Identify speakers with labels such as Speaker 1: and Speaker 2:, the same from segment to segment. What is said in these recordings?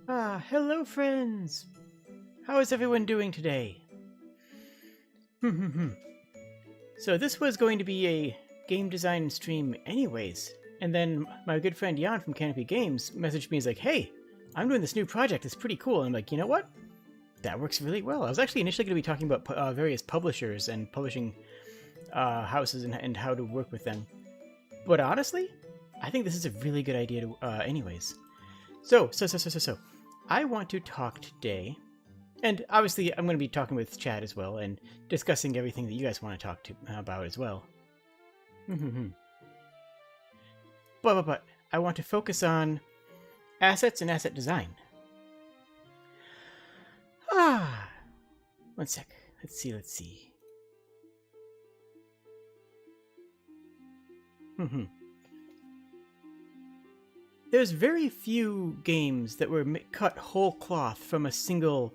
Speaker 1: Hello friends! How is everyone doing today? So this was going to be a game design stream anyways, and then my good friend Jan from Canopy Games messaged me, he's like, hey, I'm doing this new project, it's pretty cool. And I'm like, you know what? That works really well. I was actually initially going to be talking about various publishers and publishing houses and how to work with them. But honestly, I think this is a really good idea to, anyways. So, I want to talk today, and obviously I'm going to be talking with Chad as well, and discussing everything that you guys want to talk about as well. But I want to focus on assets and asset design. One sec. Let's see. There's very few games that were cut whole cloth from a single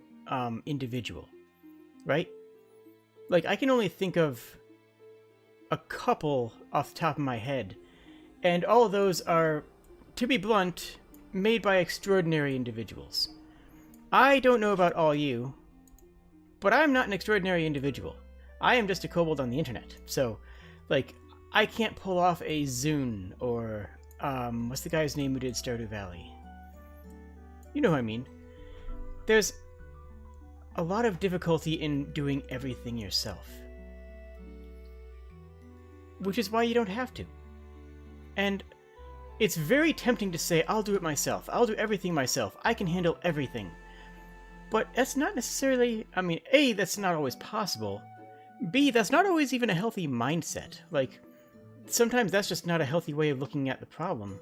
Speaker 1: individual, right? Like, I can only think of a couple off the top of my head, and all of those are, to be blunt, made by extraordinary individuals. I don't know about all you, but I'm not an extraordinary individual. I am just a kobold on the internet, so, like, I can't pull off a Zune or what's the guy's name who did Stardew Valley? You know who I mean. There's a lot of difficulty in doing everything yourself. Which is why you don't have to. And it's very tempting to say, I'll do it myself. I'll do everything myself. I can handle everything. But that's not necessarily... I mean, A, that's not always possible. B, that's not always even a healthy mindset. Like, sometimes that's just not a healthy way of looking at the problem.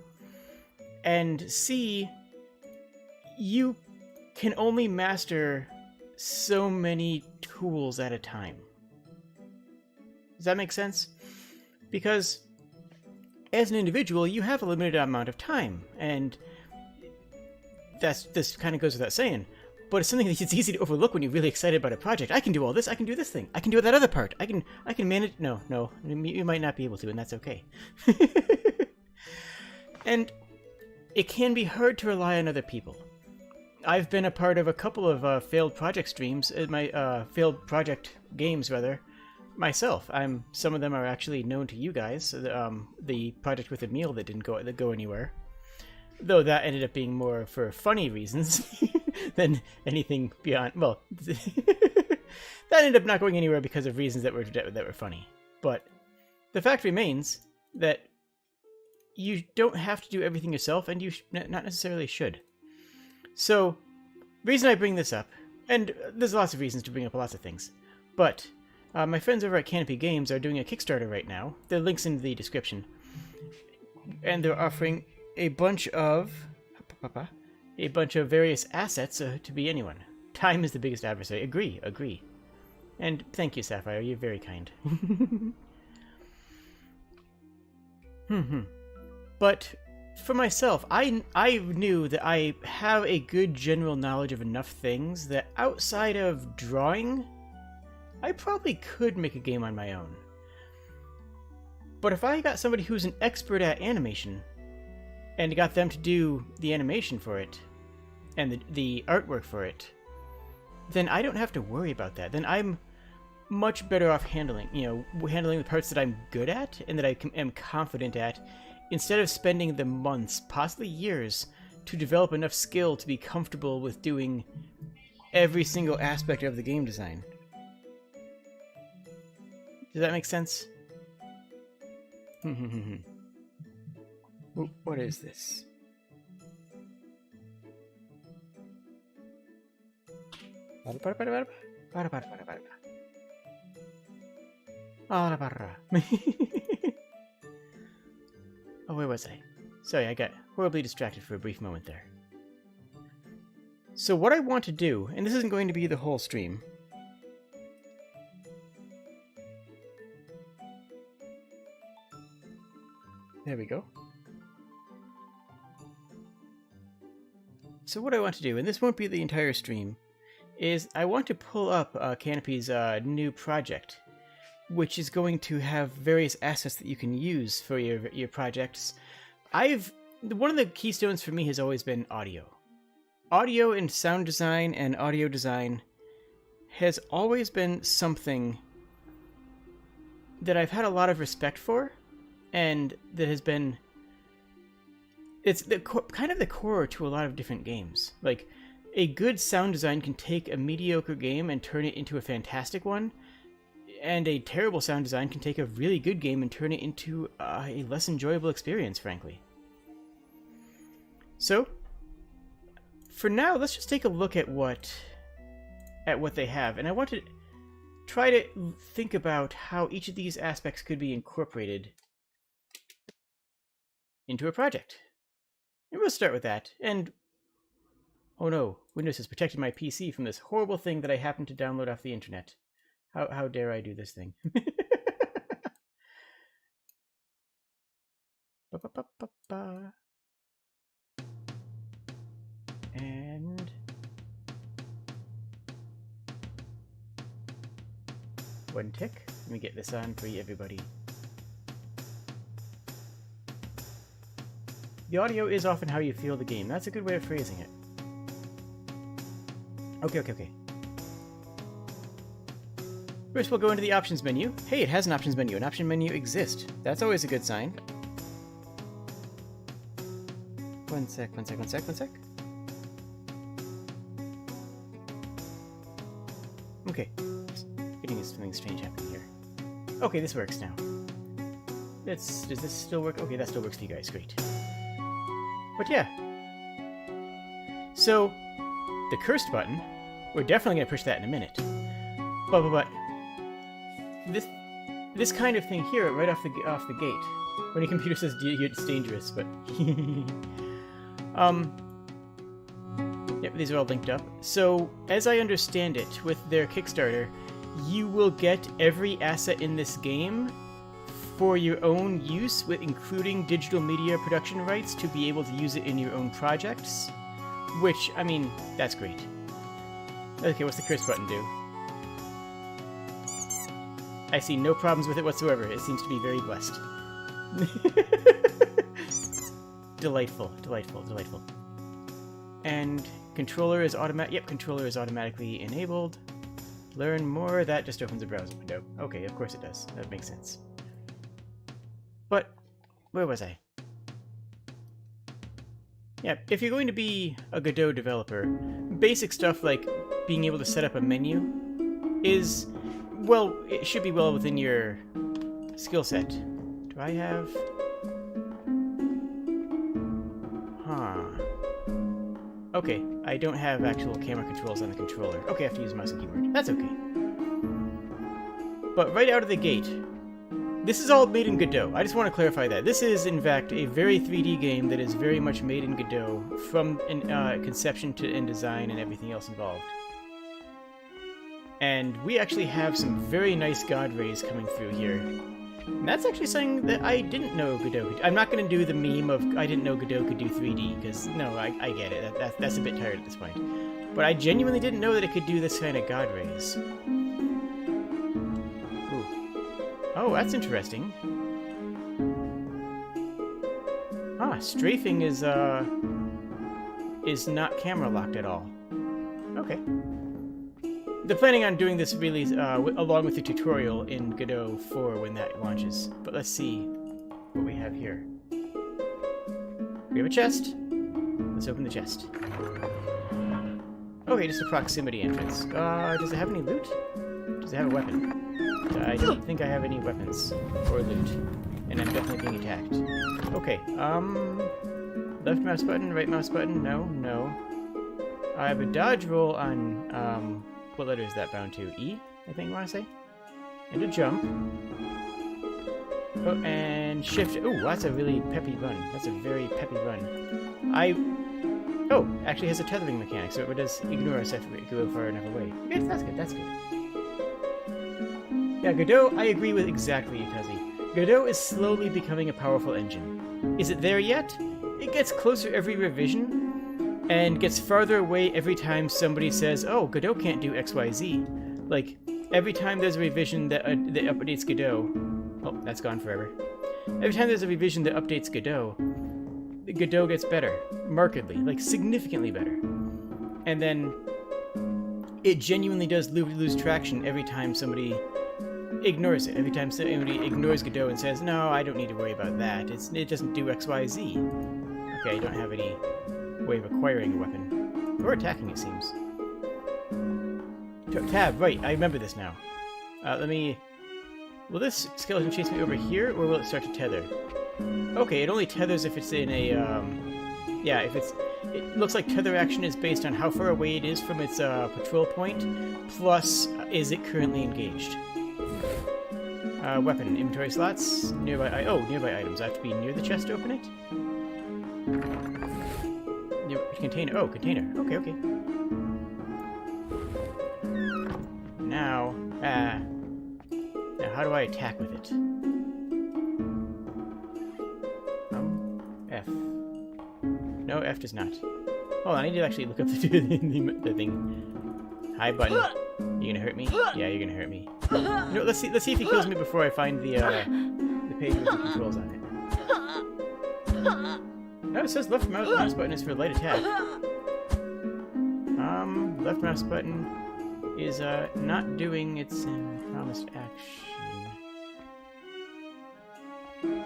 Speaker 1: And C, you can only master so many tools at a time. Does that make sense? Because as an individual, you have a limited amount of time, and this kind of goes without saying. But it's something that it's easy to overlook when you're really excited about a project. I can do all this, I can do this thing, I can do that other part, I can manage... No, you might not be able to, and that's okay. And it can be hard to rely on other people. I've been a part of a couple of failed project streams, failed project games, rather, myself. Some of them are actually known to you guys. The project with Emil that didn't go anywhere. Though that ended up being more for funny reasons than anything beyond... Well, that ended up not going anywhere because of reasons that were funny. But the fact remains that you don't have to do everything yourself, and you not necessarily should. So, reason I bring this up, and there's lots of reasons to bring up lots of things, but my friends over at Canopy Games are doing a Kickstarter right now. The link's in the description. And they're offering a bunch of various assets to be anyone. Time is the biggest adversary. Agree. And thank you, Sapphire. You're very kind. But for myself, I knew that I have a good general knowledge of enough things that outside of drawing, I probably could make a game on my own. But if I got somebody who's an expert at animation, and got them to do the animation for it, and the artwork for it, then I don't have to worry about that. Then I'm much better off handling the parts that I'm good at, and that I am confident at, instead of spending the months, possibly years, to develop enough skill to be comfortable with doing every single aspect of the game design. Does that make sense? What is this? Oh, where was I? Sorry, I got horribly distracted for a brief moment there. So what I want to do, and this isn't going to be the whole stream, there we go. So what I want to do, and this won't be the entire stream, is I want to pull up Canopy's new project, which is going to have various assets that you can use for your projects. One of the keystones for me has always been audio. audio and sound design and audio design has always been something that I've had a lot of respect for, and that has been... It's kind of the core to a lot of different games. Like, a good sound design can take a mediocre game and turn it into a fantastic one, and a terrible sound design can take a really good game and turn it into a less enjoyable experience, frankly. So, for now, let's just take a look at what they have, and I want to try to think about how each of these aspects could be incorporated into a project. And we'll start with that, and oh no, Windows has protected my PC from this horrible thing that I happened to download off the internet. How dare I do this thing? And one tick. Let me get this on for everybody. The audio is often how you feel the game. That's a good way of phrasing it. Okay. First, we'll go into the options menu. Hey, it has an options menu. An option menu exists. That's always a good sign. One sec. Okay. Getting something strange happening here. Okay, this works now. Does this still work? Okay, that still works for you guys. Great. But yeah. So, the cursed button, we're definitely going to push that in a minute. But this kind of thing here, right off the gate, when your computer says it's dangerous, but yep, these are all linked up. So, as I understand it, with their Kickstarter, you will get every asset in this game for your own use, with including digital media production rights to be able to use it in your own projects. Which, I mean, that's great. Okay, what's the curse button do? I see no problems with it whatsoever. It seems to be very blessed. Delightful. And controller is automatic. Yep, controller is automatically enabled. Learn more. That just opens a browser window. Okay, of course it does. That makes sense. But where was I? Yeah, if you're going to be a Godot developer, basic stuff like being able to set up a menu is, well, it should be well within your skill set. Do I have... Okay, I don't have actual camera controls on the controller. Okay, I have to use mouse and keyboard. That's okay. But right out of the gate, this is all made in Godot. I just want to clarify that. This is, in fact, a very 3D game that is very much made in Godot, from conception to and design and everything else involved. And we actually have some very nice god rays coming through here. And that's actually something that I didn't know Godot could. I'm not going to do the meme of I didn't know Godot could do 3D, because, no, I get it. That's a bit tired at this point. But I genuinely didn't know that it could do this kind of god rays. Ooh. Oh, that's interesting. Strafing is not camera locked at all. Okay. They're planning on doing this really along with the tutorial in Godot 4 when that launches. But let's see what we have here. We have a chest. Let's open the chest. Okay, just a proximity entrance. Does it have any loot? Does it have a weapon? I don't think I have any weapons or loot. And I'm definitely being attacked. Okay, left mouse button, right mouse button, no. I have a dodge roll on, what letter is that bound to? E, I think you want to say? And a jump. Oh, and shift. Oh, that's a really peppy run. That's a very peppy run. Oh, actually has a tethering mechanic, so it does ignore us if we go far enough away. Good, that's good, that's good. Yeah, Godot, I agree with exactly, Ikazi. Godot is slowly becoming a powerful engine. Is it there yet? It gets closer every revision, and gets farther away every time somebody says, oh, Godot can't do XYZ. Like, every time there's a revision that updates Godot... Oh, that's gone forever. Every time there's a revision that updates Godot, Godot gets better. Markedly. Like, significantly better. and then it genuinely does lose traction every time somebody ignores it. Every time somebody ignores Godot and says, no, I don't need to worry about that. It doesn't do X, Y, Z. Okay, I don't have any way of acquiring a weapon. Or attacking, it seems. Tab, right, I remember this now. Will this skeleton chase me over here, or will it start to tether? Okay, it only tethers if it's in a, yeah, if it's... It looks like tether action is based on how far away it is from its patrol point, plus is it currently engaged. Weapon, inventory slots, nearby items. I have to be near the chest to open it? Container, container. Okay. Now, how do I attack with it? F. No, F does not. Hold on, I need to actually look up the thing. Hi, button. You gonna hurt me? Yeah, you're gonna hurt me. You know, let's see if he kills me before I find the page with the controls on it. No, it says left mouse button is for light attack. Left mouse button is not doing its promised action.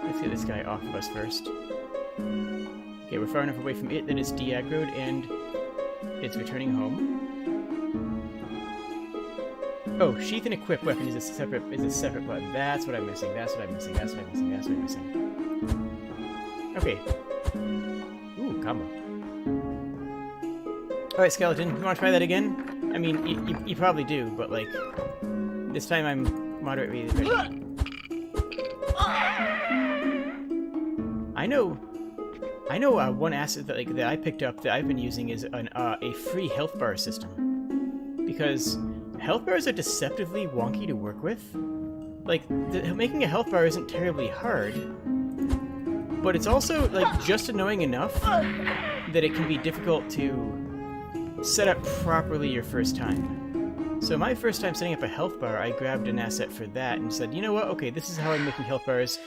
Speaker 1: Let's get this guy off of us first. Okay, we're far enough away from it that it's de-aggroed and it's returning home. Oh, sheath and equip weapon is a separate button. That's what I'm missing. Okay. Ooh, combo. Alright, skeleton, you wanna try that again? I mean, you probably do, but like, this time I'm moderately ready. I know one asset that that I picked up that I've been using is a free health bar system, because health bars are deceptively wonky to work with. Like, making a health bar isn't terribly hard, but it's also like just annoying enough that it can be difficult to set up properly your first time. So my first time setting up a health bar, I grabbed an asset for that and said, you know what, okay, this is how I'm making health bars.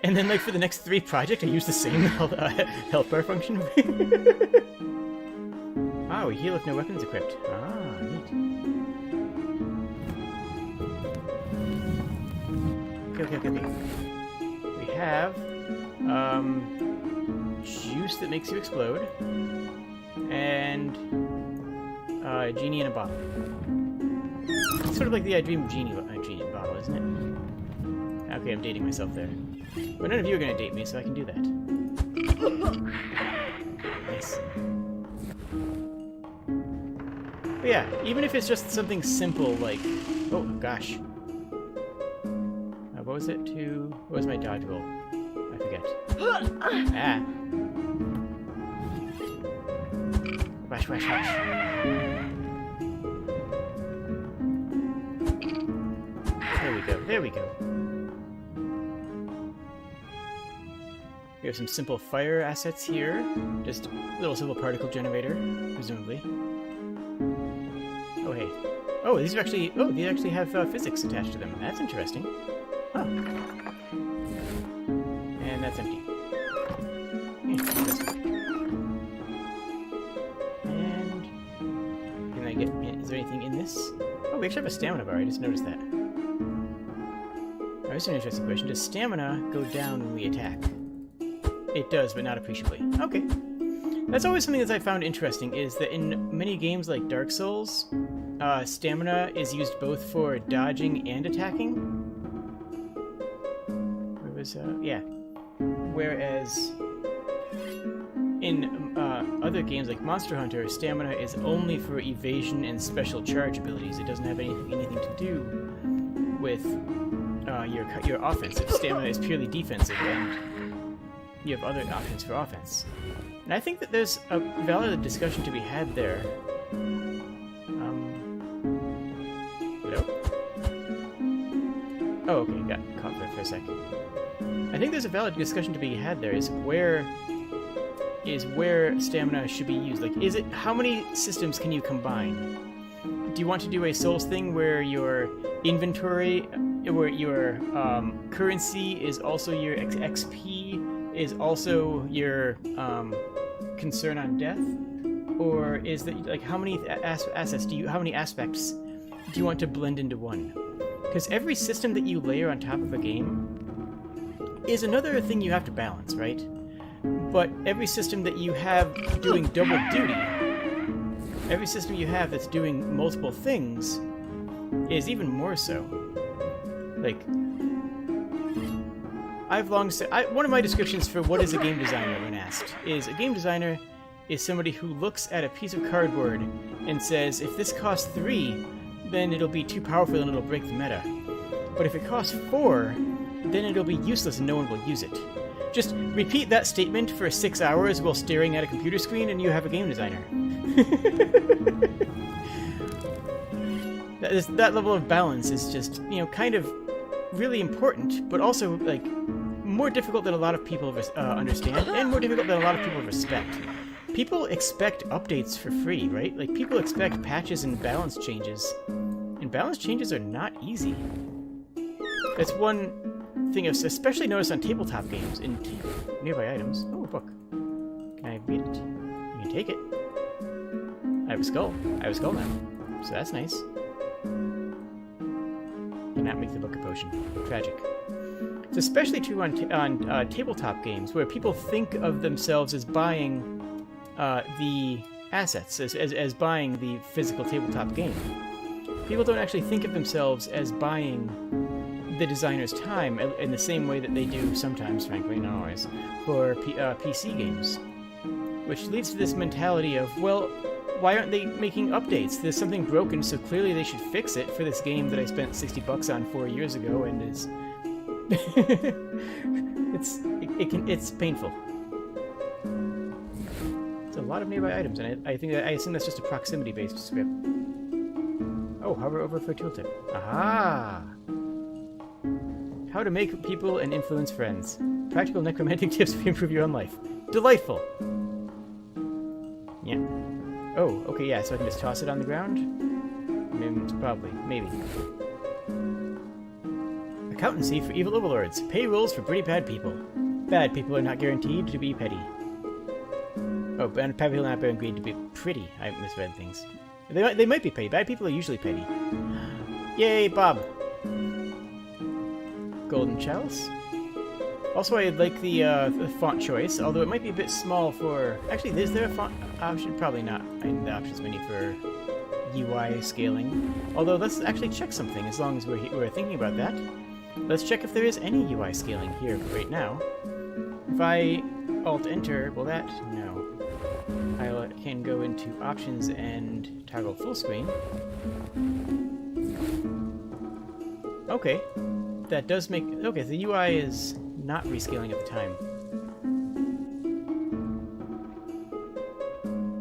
Speaker 1: And then, like, for the next 3 projects, I used the same health bar function. Ah, we heal if no weapons equipped. Ah, neat. Okay. We have, juice that makes you explode. And, genie in a bottle. It's sort of like the I Dream of Genie bottle, isn't it? Okay, I'm dating myself there. But none of you are gonna date me, so I can do that. Nice. But yeah, even if it's just something simple like... Oh, gosh. What was it to... What was my dodge roll? I forget. Ah! Wash. There we go. We have some simple fire assets here. Just a little simple particle generator, presumably. Oh, hey. Oh, these actually have physics attached to them. That's interesting. Huh. And that's empty. Interesting. And can I get... Is there anything in this? Oh, we actually have a stamina bar. I just noticed that. Here's an interesting question. Does stamina go down when we attack? It does, but not appreciably. Okay. That's always something that I found interesting, is that in many games like Dark Souls, stamina is used both for dodging and attacking. Yeah. Whereas in other games like Monster Hunter, stamina is only for evasion and special charge abilities. It doesn't have anything to do with your offensive. Stamina is purely defensive, and you have other options for offense. And I think that there's a valid discussion to be had there. Hello? Oh, okay, got caught there for a second. I think there's a valid discussion to be had there, is where stamina should be used. Like, how many systems can you combine? Do you want to do a Souls thing where your inventory, where your currency is also your XP, is also your concern on death? or is that like how many assets how many aspects do you want to blend into one? Because every system that you layer on top of a game is another thing you have to balance, right? But every system that you have doing double duty, every system you have that's doing multiple things is even more so. Like, I've long said, one of my descriptions for what is a game designer when asked is a game designer is somebody who looks at a piece of cardboard and says, if this costs 3, then it'll be too powerful and it'll break the meta. But if it costs 4, then it'll be useless and no one will use it. Just repeat that statement for 6 hours while staring at a computer screen and you have a game designer. That level of balance is just, you know, kind of really important, but also, like, more difficult than a lot of people understand, and more difficult than a lot of people respect. People expect updates for free, right? Like, people expect patches and balance changes, and balance changes are not easy. That's one thing I've especially noticed on tabletop games. In nearby items. Oh, a book. Can I read it? You can take it. I have a skull. I have a skull now. So that's nice. Cannot make the book a potion. Tragic. It's especially true on tabletop games, where people think of themselves as buying the assets, as buying the physical tabletop game. People don't actually think of themselves as buying the designer's time in the same way that they do sometimes, frankly, not always, for PC games. Which leads to this mentality of, well, why aren't they making updates? There's something broken, so clearly they should fix it for this game that I spent $60 on 4 years ago, and is... it's painful. It's a lot of nearby items, and I assume that's just a proximity-based script. Oh, hover over for a tooltip. Aha! How to make people and influence friends. Practical necromantic tips to improve your own life. Delightful! Yeah. Oh, okay, yeah, so I can just toss it on the ground? Probably. Maybe. Accountancy for evil overlords. Pay rules for pretty bad people. Bad people are not guaranteed to be petty. Oh, bad people are not guaranteed to be pretty. I misread things. They might be petty. Bad people are usually petty. Yay, Bob! Golden chalice. Also, I like the font choice, although it might be a bit small for... Actually, is there a font option? Probably not in the options menu for UI scaling. Although, let's actually check something, as long as we're thinking about that. Let's check if there is any UI scaling here right now. If I Alt-Enter, will that? No. I can go into options and toggle full screen. Okay. That does make... Okay, the UI is not rescaling at the time.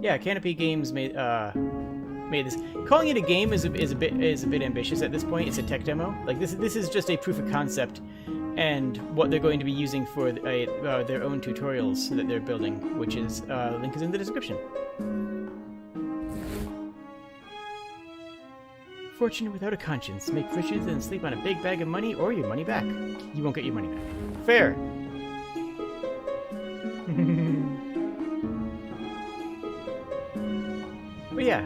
Speaker 1: Yeah, Canopy Games made this. Calling it a game is a bit ambitious at this point. It's a tech demo. Like this is just a proof of concept, and what they're going to be using for their own tutorials that they're building, which is link is in the description. Fortune without a conscience. Make riches and sleep on a big bag of money or your money back. You won't get your money back. Fair! But yeah,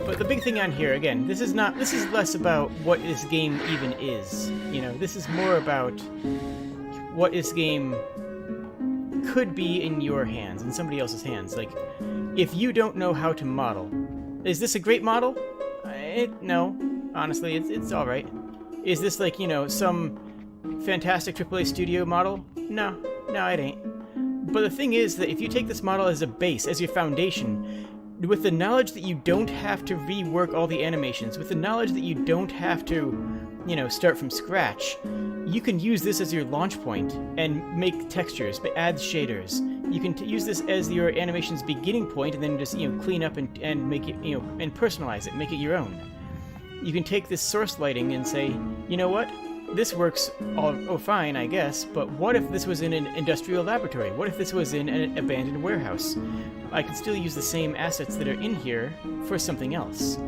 Speaker 1: but the big thing on here, again, this is less about what this game even is. You know, this is more about what this game could be in your hands, in somebody else's hands. Like, if you don't know how to model, is this a great model? No. Honestly, it's alright. Is this like, you know, some fantastic AAA studio model? No, it ain't. But the thing is that if you take this model as a base, as your foundation, with the knowledge that you don't have to rework all the animations, with the knowledge that you don't have to, you know, start from scratch, you can use this as your launch point and make textures, add shaders. You can use this as your animation's beginning point and then just, you know, clean up and make it, you know, and personalize it, make it your own. You can take this source lighting and say, you know what? This works fine, I guess, but what if this was in an industrial laboratory? What if this was in an abandoned warehouse? I could still use the same assets that are in here for something else.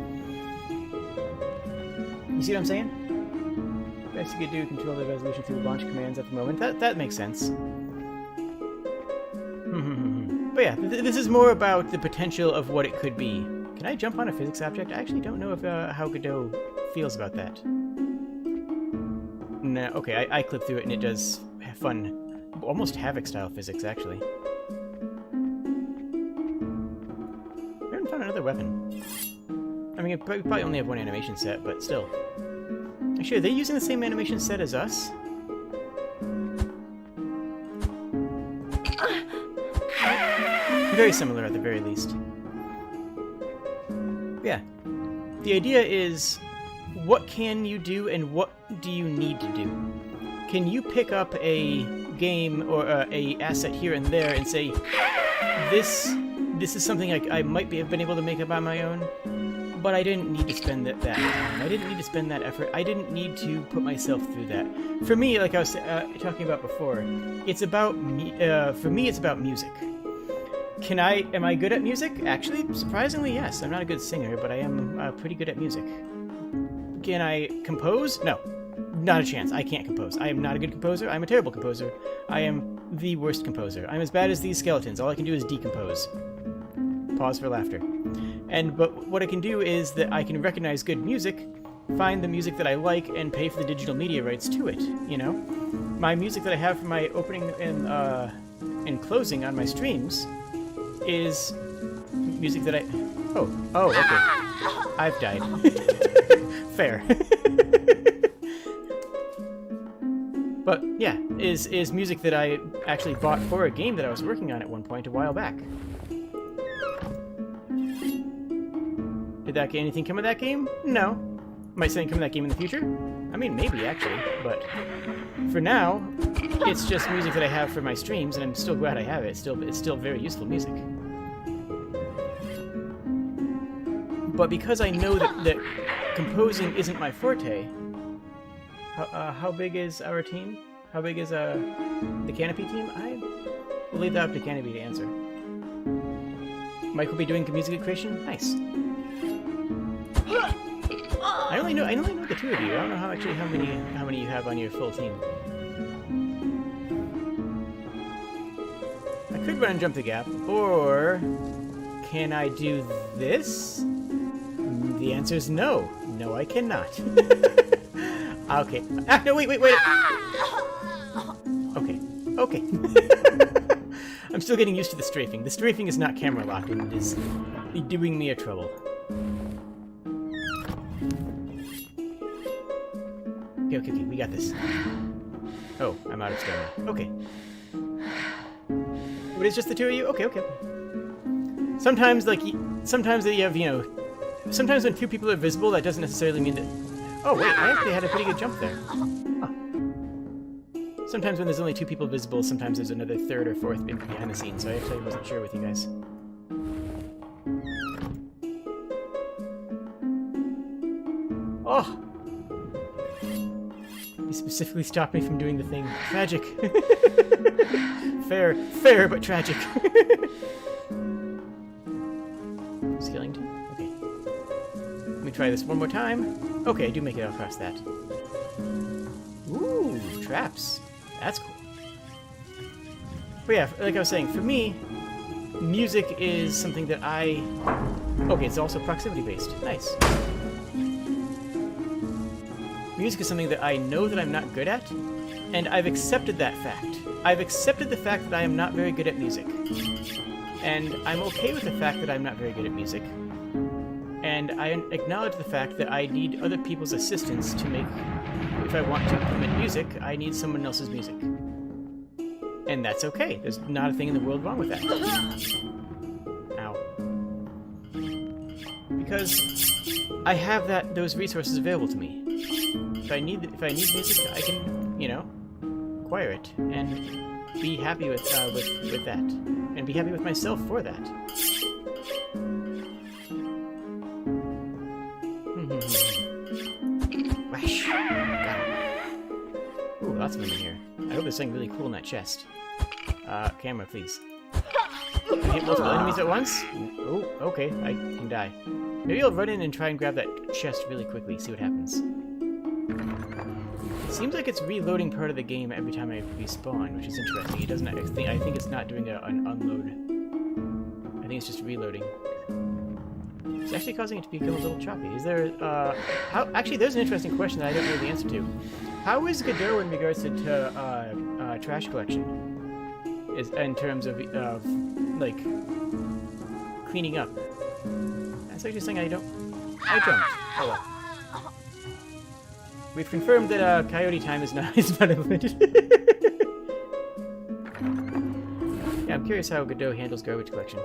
Speaker 1: You see what I'm saying? Best you could do, control the resolution through launch commands at the moment. That makes sense. But yeah, this is more about the potential of what it could be. Can I jump on a physics object? I actually don't know if how Godot feels about that. No, okay, I clip through it and it does have fun, almost Havoc-style physics, actually. I haven't found another weapon. I mean, we probably only have one animation set, but still. Actually, are they using the same animation set as us? Very similar at the very least. Yeah. The idea is, what can you do and what do you need to do? Can you pick up a game or a asset here and there and say, this is something I might have been able to make up on my own, but I didn't need to spend that time. I didn't need to spend that effort. I didn't need to put myself through that. For me, like I was talking about before, it's about for me, it's about music. Am I good at music? Actually, surprisingly, yes. I'm not a good singer, but I am pretty good at music. Can I compose? No. Not a chance. I can't compose. I am not a good composer. I'm a terrible composer. I am the worst composer. I'm as bad as these skeletons. All I can do is decompose. Pause for laughter. But what I can do is that I can recognize good music, find the music that I like, and pay for the digital media rights to it, you know? My music that I have for my opening and closing on my streams is music that I... Oh, okay. I've died. Fair. But, yeah, is music that I actually bought for a game that I was working on at one point a while back. Did anything come of that game? No. Might something come of that game in the future? I mean, maybe, actually, but for now, it's just music that I have for my streams, and I'm still glad I have it. It's still very useful music. But because I know that composing isn't my forte, how big is our team? How big is the Canopy team? I will leave that up to Canopy to answer. Mike will be doing music creation? Nice. I only know the two of you. I don't know how many you have on your full team. I could run and jump the gap, or can I do this? The answer is no. No, I cannot. Okay. Ah, no, wait. Okay. I'm still getting used to the strafing. The strafing is not camera locked, and it is doing me a trouble. Okay, we got this. Oh, I'm out of stamina. Okay. But it's just the two of you? Okay. Sometimes you have, you know, sometimes when two people are visible, that doesn't necessarily mean that... Oh, wait, I actually had a pretty good jump there. Huh. Sometimes when there's only two people visible, sometimes there's another third or fourth behind the scenes, so I actually wasn't sure with you guys. Oh! You specifically stopped me from doing the thing. Tragic. Fair, but tragic. Scaling too? Okay. Let me try this one more time. Okay, I do make it across that. Ooh, traps. That's cool. But yeah, like I was saying, for me, music is something that I... Okay, it's also proximity-based. Nice. Music is something that I know that I'm not good at, and I've accepted that fact. I've accepted the fact that I am not very good at music. And I'm okay with the fact that I'm not very good at music. And I acknowledge the fact that I need other people's assistance to make... If I want to implement music, I need someone else's music. And that's okay. There's not a thing in the world wrong with that. Ow. Because I have those resources available to me. If I need music, I can, you know, acquire it and be happy with that, and be happy with myself for that. Wash. Got it. Ooh, lots of them in here. I hope there's something really cool in that chest. Camera, please. Can I hit multiple enemies at once? Oh, okay, I can die. Maybe I'll run in and try and grab that chest really quickly, see what happens. It seems like it's reloading part of the game every time I respawn, which is interesting. It doesn't. I think it's not doing an unload I think it's just reloading. It's actually causing it to become a little choppy. Is there, how, actually, there's an interesting question that I don't know the answer to. How is Godot in regards to trash collection? Is, in terms of, like, cleaning up? That's actually something I don't. Oh well. We've confirmed that, coyote time is not implemented. Yeah, I'm curious how Godot handles garbage collection.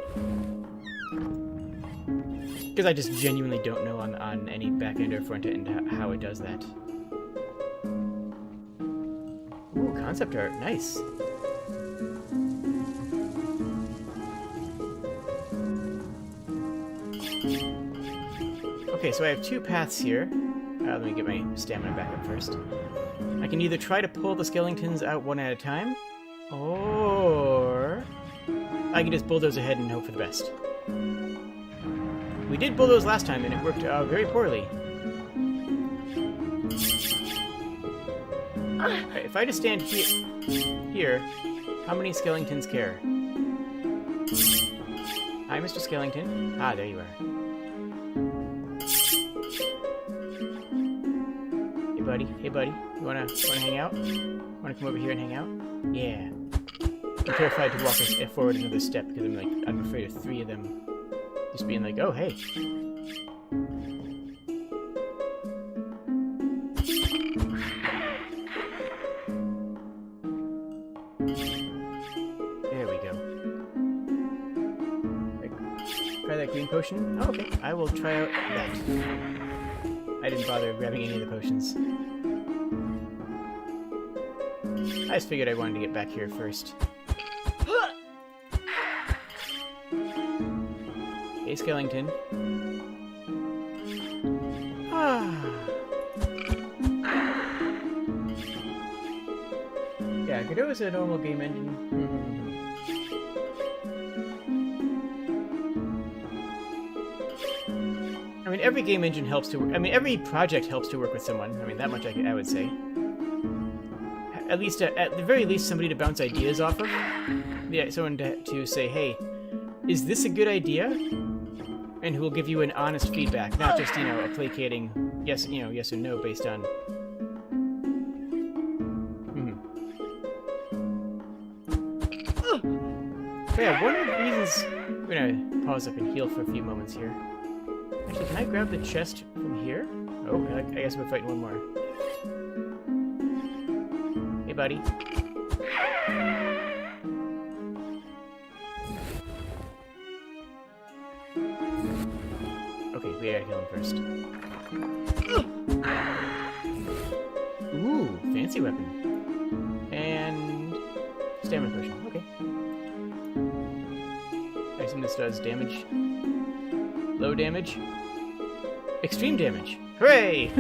Speaker 1: Because I just genuinely don't know on any back-end or front-end how it does that. Ooh, concept art. Nice. Okay, so I have two paths here. Let me get my stamina back up first. I can either try to pull the skeletons out one at a time, or I can just bulldoze ahead and hope for the best. We did bulldoze last time, and it worked very poorly. Right, if I just stand here, how many skeletons care? Hi, Mr. Skellington. Ah, there you are. Hey, buddy. Hey, buddy. You wanna hang out? Wanna come over here and hang out? Yeah. I'm terrified to walk forward another step because I'm afraid of three of them just being like, oh, hey. There we go. Try that green potion? Oh, okay. I will try out that. I didn't bother grabbing any of the potions. I just figured I wanted to get back here first. Hey, Skellington. Yeah, Godot is a normal game engine. I mean, every game engine helps to... I mean, every project helps to work with someone. I mean, that much I would say. At least, at the very least, somebody to bounce ideas off of. Yeah, someone to say, hey, is this a good idea? And who will give you an honest feedback, not just, you know, a placating yes, you know, yes or no based on... But yeah, one of the reasons... I'm gonna pause up and heal for a few moments here. Actually, can I grab the chest from here? Oh, I guess we're fighting one more. Hey, buddy. Okay, we gotta kill him first. Ooh, fancy weapon. And... stamina potion, okay. I assume this does damage. Low damage. Extreme damage. Hooray!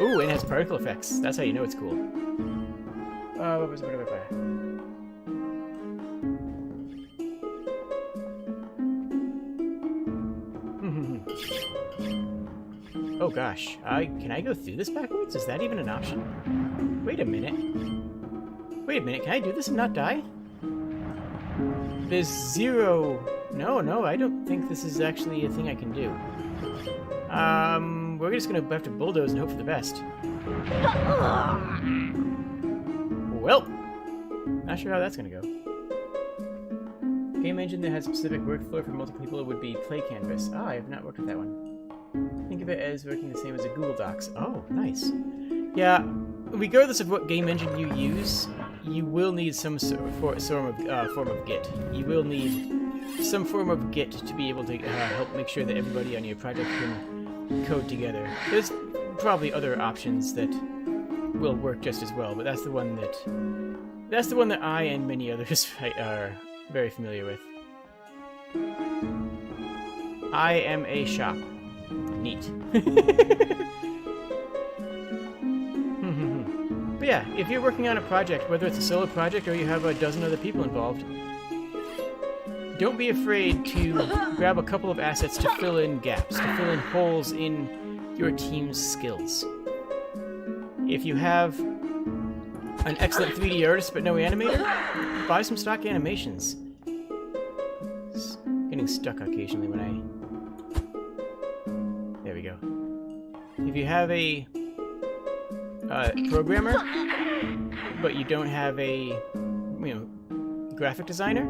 Speaker 1: Ooh, and it has particle effects. That's how you know it's cool. What was it? Oh gosh, can I go through this backwards? Is that even an option? Wait a minute. Wait a minute, can I do this and not die? There's zero... No, I don't think this is actually a thing I can do. We're just gonna have to bulldoze and hope for the best. Well, not sure how that's gonna go. Game engine that has a specific workflow for multiple people would be Play Canvas. Ah, I have not worked with that one. Think of it as working the same as a Google Docs. Oh, nice. Yeah, regardless of what game engine you use, you will need some form of Git. You will need some form of Git to be able to help make sure that everybody on your project can code together. There's probably other options that will work just as well, but that's the one that I and many others are very familiar with. I am a shop. Neat. But yeah, if you're working on a project, whether it's a solo project or you have a dozen other people involved, don't be afraid to grab a couple of assets to fill in gaps, to fill in holes in your team's skills. If you have an excellent 3D artist but no animator, buy some stock animations. getting stuck occasionally when I... There we go. If you have a programmer, but you don't have a, graphic designer,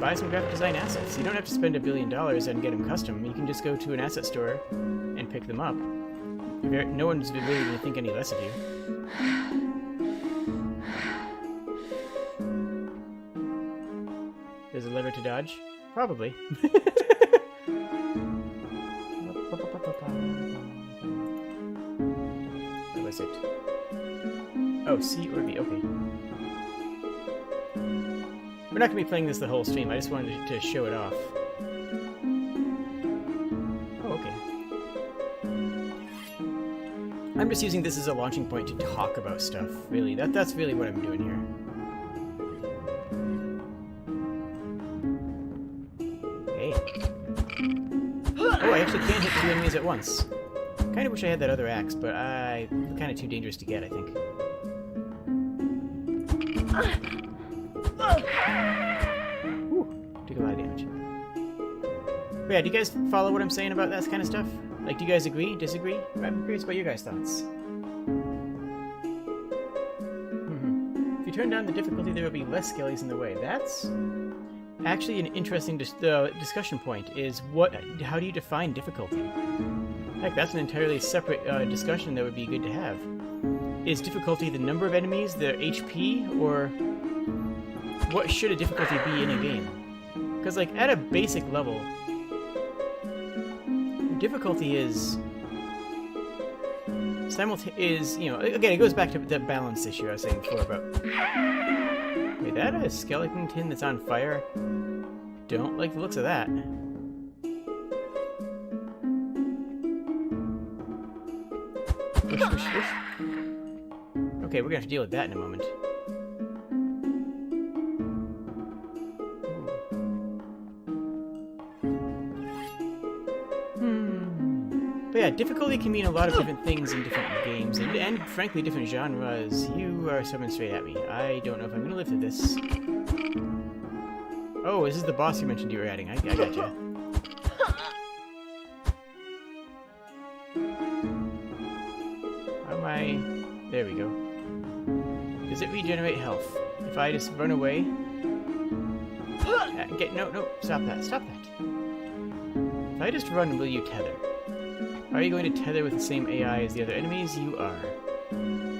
Speaker 1: buy some graphic design assets. You don't have to spend $1 billion and get them custom. You can just go to an asset store and pick them up. No one's really going to think any less of you. There's a lever to dodge? Probably. What was it? Oh, C or B. Okay. We're not going to be playing this the whole stream. I just wanted to show it off. Oh, okay. I'm just using this as a launching point to talk about stuff, really. That's really what I'm doing here. Hey. Oh, I actually can't hit 2 enemies at once. Kind of wish I had that other axe, but I'm kind of too dangerous to get, I think. Ooh, took a lot of damage. But yeah, do you guys follow what I'm saying about that kind of stuff? Like, do you guys agree? Disagree? I'm curious about your guys' thoughts. If you turn down the difficulty, there will be less skellies in the way. That's actually an interesting discussion point, is how do you define difficulty? Heck, that's an entirely separate discussion that would be good to have. Is difficulty the number of enemies, their HP, or what should a difficulty be in a game? Because, like, at a basic level, difficulty is, again, it goes back to the balance issue I was saying before about... Wait, that a skeleton tin that's on fire? Don't like the looks of that. Whoosh, whoosh, whoosh. Okay, we're gonna have to deal with that in a moment. But yeah, difficulty can mean a lot of different things in different games, and frankly, different genres. You are summoned straight at me. I don't know if I'm gonna live through this. Oh, this is the boss you mentioned you were adding. I gotcha. How am I... There we go. Does it regenerate health? If I just run away... No, stop that. If I just run, will you tether? Are you going to tether with the same AI as the other enemies? You are.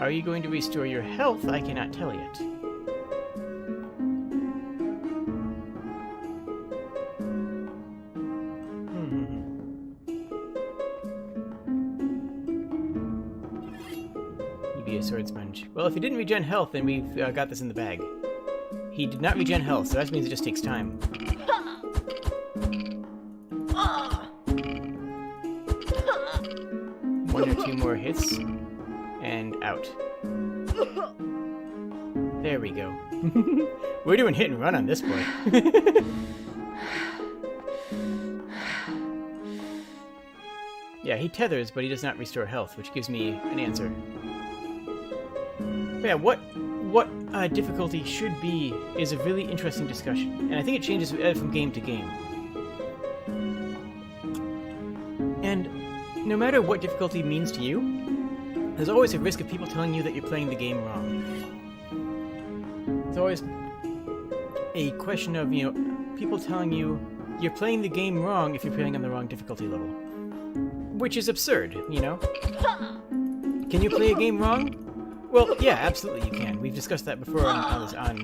Speaker 1: Are you going to restore your health? I cannot tell yet. You be a sword sponge. Well, if he didn't regen health, then we've got this in the bag. He did not regen health, so that means it just takes time. One or two more hits, and out. There we go. We're doing hit and run on this point. Yeah, he tethers, but he does not restore health, which gives me an answer. But yeah, what difficulty should be is a really interesting discussion, and I think it changes from game to game. And no matter what difficulty means to you, there's always a risk of people telling you that you're playing the game wrong. There's always a question of, people telling you you're playing the game wrong if you're playing on the wrong difficulty level. Which is absurd, Can you play a game wrong? Well, yeah, absolutely you can. We've discussed that before on the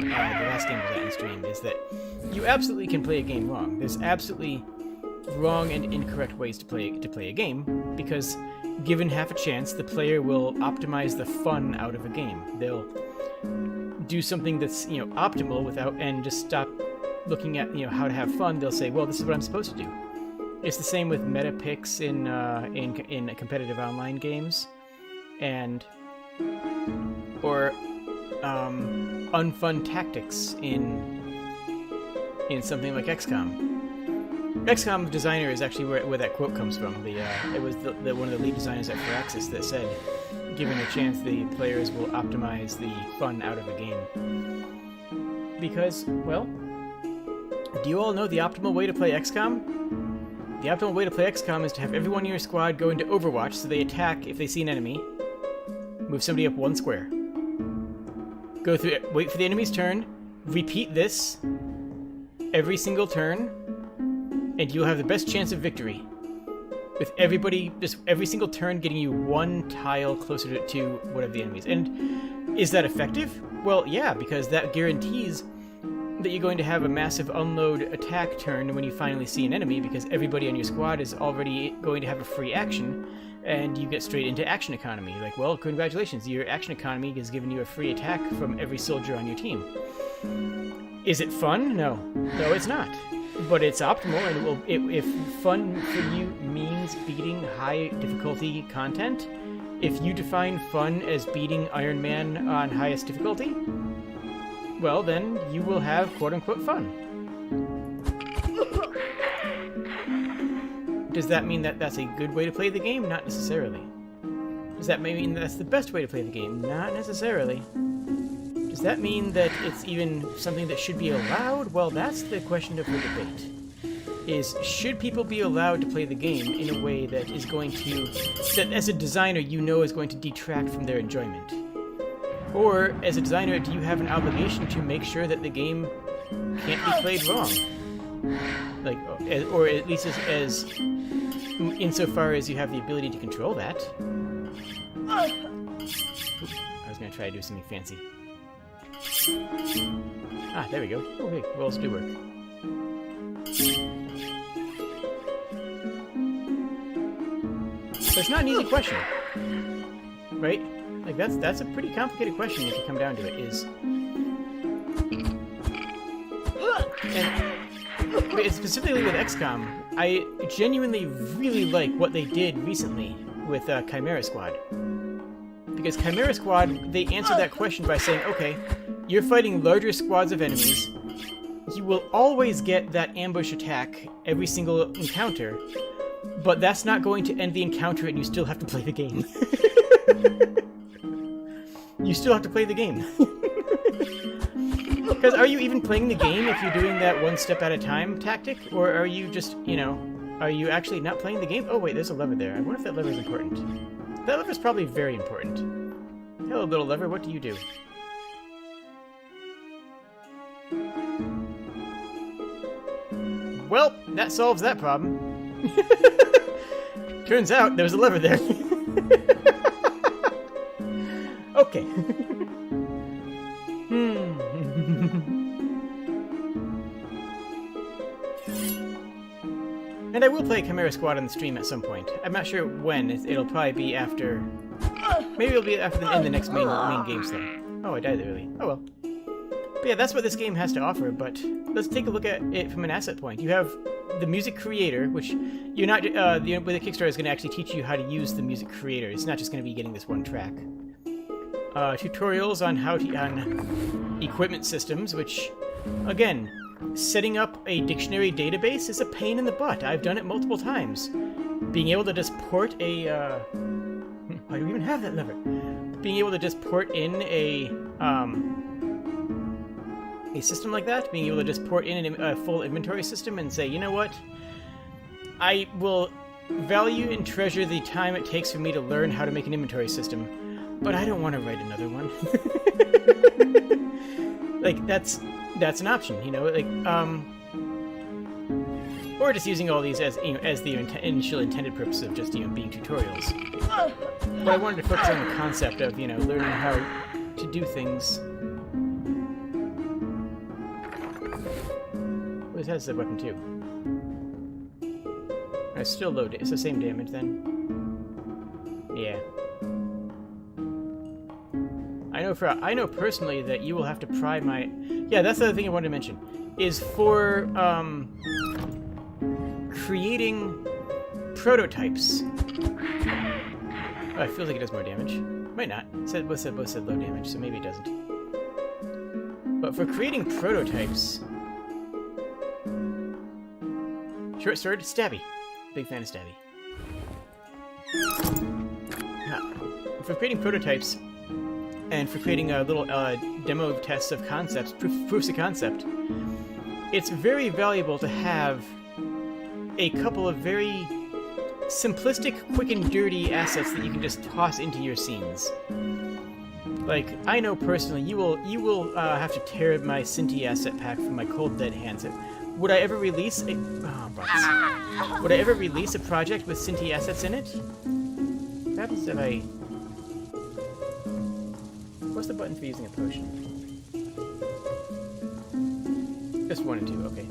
Speaker 1: last game was in stream, is that you absolutely can play a game wrong. There's absolutely wrong and incorrect ways to play a game, because given half a chance, the player will optimize the fun out of a game. They'll do something that's, optimal and just stop looking at, how to have fun. They'll say, well, this is what I'm supposed to do. It's the same with meta picks in competitive online games, or unfun tactics in something like XCOM. XCOM designer is actually where that quote comes from. It was one of the lead designers at Firaxis that said, given a chance, the players will optimize the fun out of the game. Because, well, Do you all know the optimal way to play XCOM? The optimal way to play XCOM is to have everyone in your squad go into Overwatch so they attack if they see an enemy. Move somebody up 1 square. Go through it, wait for the enemy's turn, repeat this every single turn, and you'll have the best chance of victory. With everybody, just every single turn getting you 1 tile closer to whatever the enemy is. And is that effective? Well, yeah, because that guarantees that you're going to have a massive unload attack turn when you finally see an enemy, because everybody on your squad is already going to have a free action, and you get straight into action economy. Like, well, congratulations, your action economy has given you a free attack from every soldier on your team. Is it fun? No. No, it's not. But it's optimal, and if fun for you means beating high difficulty content, if you define fun as beating Iron Man on highest difficulty, well, then you will have quote-unquote fun. Does that mean that that's a good way to play the game? Not necessarily. Does that mean that's the best way to play the game? Not necessarily. Does that mean that it's even something that should be allowed? Well, that's the question of the debate. Should people be allowed to play the game in a way that is going to, that as a designer you know is going to detract from their enjoyment? Or, as a designer, do you have an obligation to make sure that the game can't be played wrong? Like, or at least as insofar as you have the ability to control that. I was going to try to do something fancy. Ah, there we go. Okay, rolls do work. So it's not an easy question, right? Like that's a pretty complicated question if you come down to it. And specifically with XCOM, I genuinely really like what they did recently with Chimera Squad. Because Chimera Squad, they answered that question by saying, okay, you're fighting larger squads of enemies, you will always get that ambush attack every single encounter, but that's not going to end the encounter and you still have to play the game. You still have to play the game. Because are you even playing the game if you're doing that 1 step at a time tactic? Or are you just, are you actually not playing the game? Oh wait, there's a lever there. I wonder if that lever is important. That lever is probably very important. Hello, little lever, what do you do? Well, that solves that problem. Turns out there's a lever there. Okay. And I will play Chimera Squad on the stream at some point. I'm not sure when. It'll probably be after... Maybe it'll be after in the next main game slot. Oh, I died early. Oh well. But yeah, that's what this game has to offer, but let's take a look at it from an asset point. You have the music creator, which you're not... with the Kickstarter is going to actually teach you how to use the music creator. It's not just going to be getting this 1 track. Tutorials on how to... on equipment systems, which, again... Setting up a dictionary database is a pain in the butt. I've done it multiple times. Being able to just port a, why do we even have that lever? Being able to just port in a system like that, being able to just port in a full inventory system and say, you know what? I will value and treasure the time it takes for me to learn how to make an inventory system, but I don't want to write another one. Like, that's an option, or just using all these as as the initial intended purpose of just being tutorials. But I wanted to focus on the concept of learning how to do things. Well, this has a weapon too. It's still low. It's the same damage then. Yeah. I know personally that you will have to pry my... Yeah, that's the other thing I wanted to mention. Is for creating prototypes. Oh, it feels like it does more damage. Might not. Both said low damage, so maybe it doesn't. But for creating prototypes... Short sword, stabby. Big fan of stabby. For creating prototypes... And for creating a little demo tests of concepts, proofs of concept, it's very valuable to have a couple of very simplistic, quick and dirty assets that you can just toss into your scenes. Like, I know personally, you will have to tear my Cinti asset pack from my Cold Dead hands. Would I ever release a... Oh, buttons. Would I ever release a project with Cinti assets in it? What happens if I... What's the button for using a potion? Just 1 and 2, okay.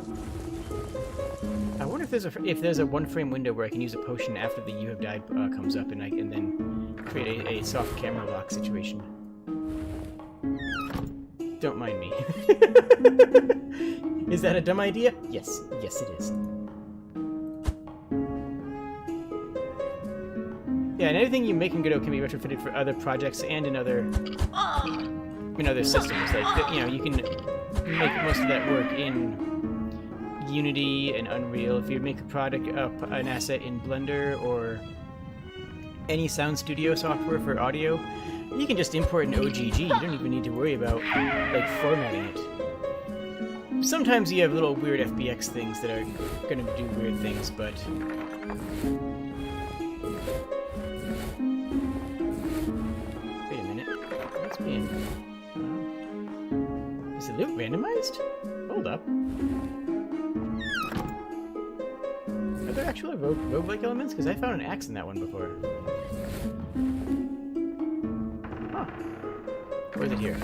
Speaker 1: I wonder if there's a one-frame window where I can use a potion after the "You Have Died" comes up, and then create a soft camera lock situation. Don't mind me. Is that a dumb idea? Yes. Yes, it is. Yeah, and anything you make in Godot can be retrofitted for other projects and in other systems. Like, you know, you can make most of that work in Unity and Unreal. If you make a product, an asset in Blender or any sound studio software for audio, you can just import an OGG. You don't even need to worry about like formatting it. Sometimes you have little weird FBX things that are going to do weird things, but wait a minute. What's being? Is the loot randomized? Hold up. Are there actually roguelike elements? Because I found an axe in that one before. Huh. Or is it here?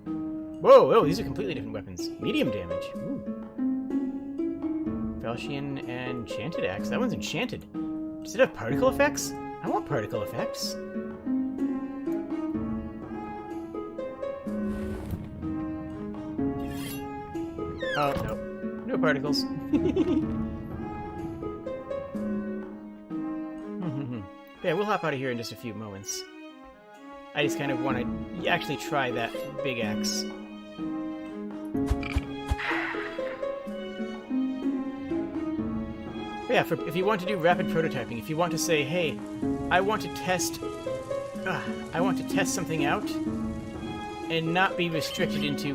Speaker 1: Whoa, whoa, these are completely different weapons. Medium damage. Ooh. Falchion and Enchanted Axe. That one's enchanted. Does it have particle effects? I want particle effects. Oh, no. No particles. Yeah, we'll hop out of here in just a few moments. I just kind of want to actually try that big axe. But yeah, if you want to do rapid prototyping, if you want to say, hey, I want to test something out, and not be restricted into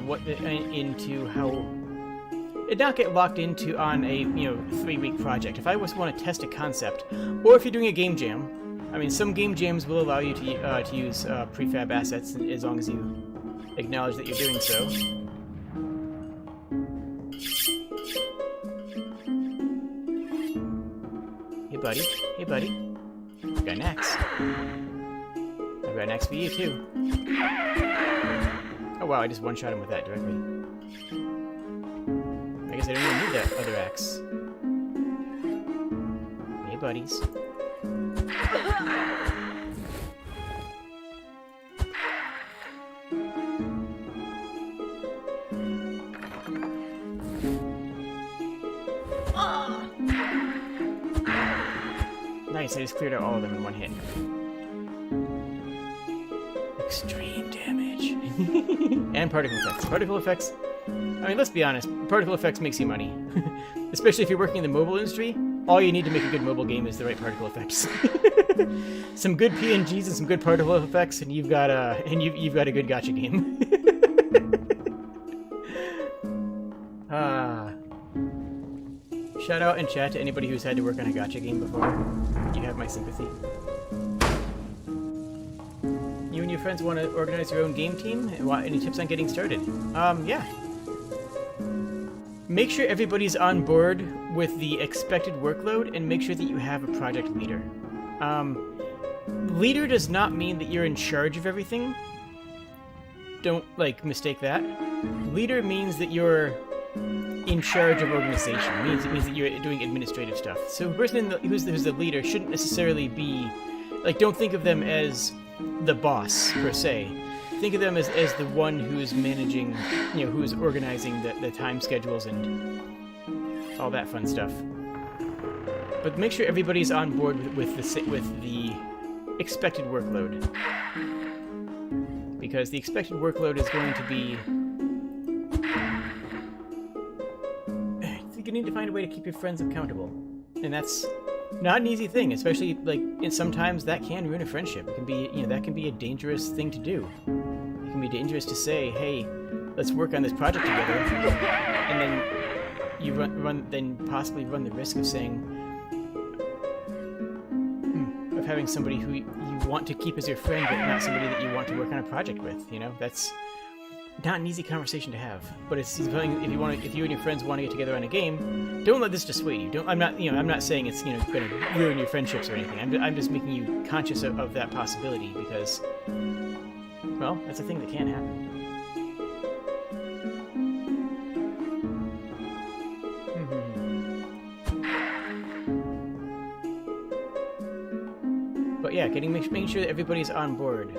Speaker 1: and not get locked into on a 3-week project. If I just want to test a concept, or if you're doing a game jam, I mean, some game jams will allow you to use prefab assets as long as you acknowledge that you're doing so. Hey buddy, hey buddy. I've got an axe. I've got an axe for you too. Oh wow, I just one-shot him with that directly. I guess I don't even need that other axe. Hey buddies. Nice, I just cleared out all of them in one hit. Extreme damage. And particle effects. Particle effects, I mean, let's be honest, particle effects makes you money. Especially if you're working in the mobile industry, all you need to make a good mobile game is the right particle effects. Some good PNGs and some good particle effects, and you've got a good gacha game. Shout out in chat to anybody who's had to work on a gacha game before. You have my sympathy. You and your friends want to organize your own game team? Any tips on getting started? Yeah. Make sure everybody's on board with the expected workload, and make sure that you have a project leader. Leader does not mean that you're in charge of everything. Don't, mistake that. Leader means that you're in charge of organization. It means that you're doing administrative stuff. So a person who's the leader shouldn't necessarily be... don't think of them as the boss, per se. Think of them as the one who's managing, who's organizing the time schedules and all that fun stuff. But make sure everybody's on board with the expected workload. Because the expected workload is going to be... You need to find a way to keep your friends accountable. And that's not an easy thing, especially, and sometimes that can ruin a friendship. It can be, that can be a dangerous thing to do. It can be dangerous to say, hey, let's work on this project together, and then you then possibly run the risk of saying, of having somebody who you want to keep as your friend, but not somebody that you want to work on a project with. You know, that's not an easy conversation to have. But it's something if you and your friends want to get together on a game, don't let this dissuade you. I'm not saying it's going to ruin your friendships or anything. I'm just making you conscious of that possibility because, well, that's a thing that can happen. But yeah, making sure that everybody's on board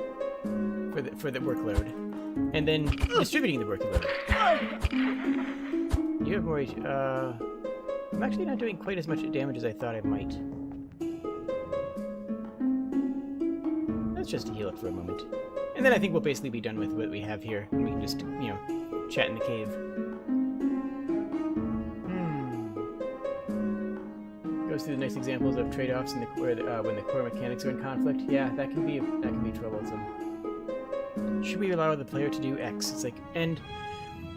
Speaker 1: for the workload, and then distributing the workload. You have more. I'm actually not doing quite as much damage as I thought I might. Let's just heal up for a moment, and then I think we'll basically be done with what we have here, and we can just chat in the cave. Through the nice examples of trade-offs in when the core mechanics are in conflict. Yeah, that can be troublesome. Should we allow the player to do X? It's like, and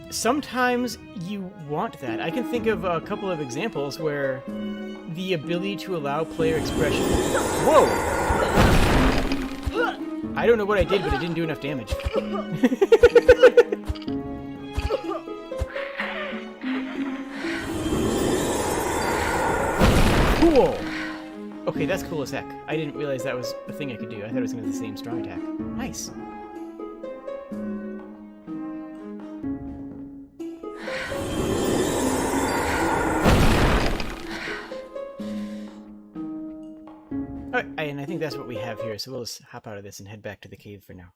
Speaker 1: sometimes you want that. I can think of a couple of examples where the ability to allow player expression. Whoa! I don't know what I did, but it didn't do enough damage. Cool! Okay, that's cool as heck. I didn't realize that was a thing I could do. I thought it was going to be the same strong attack. Nice. Alright, and I think that's what we have here, so we'll just hop out of this and head back to the cave for now.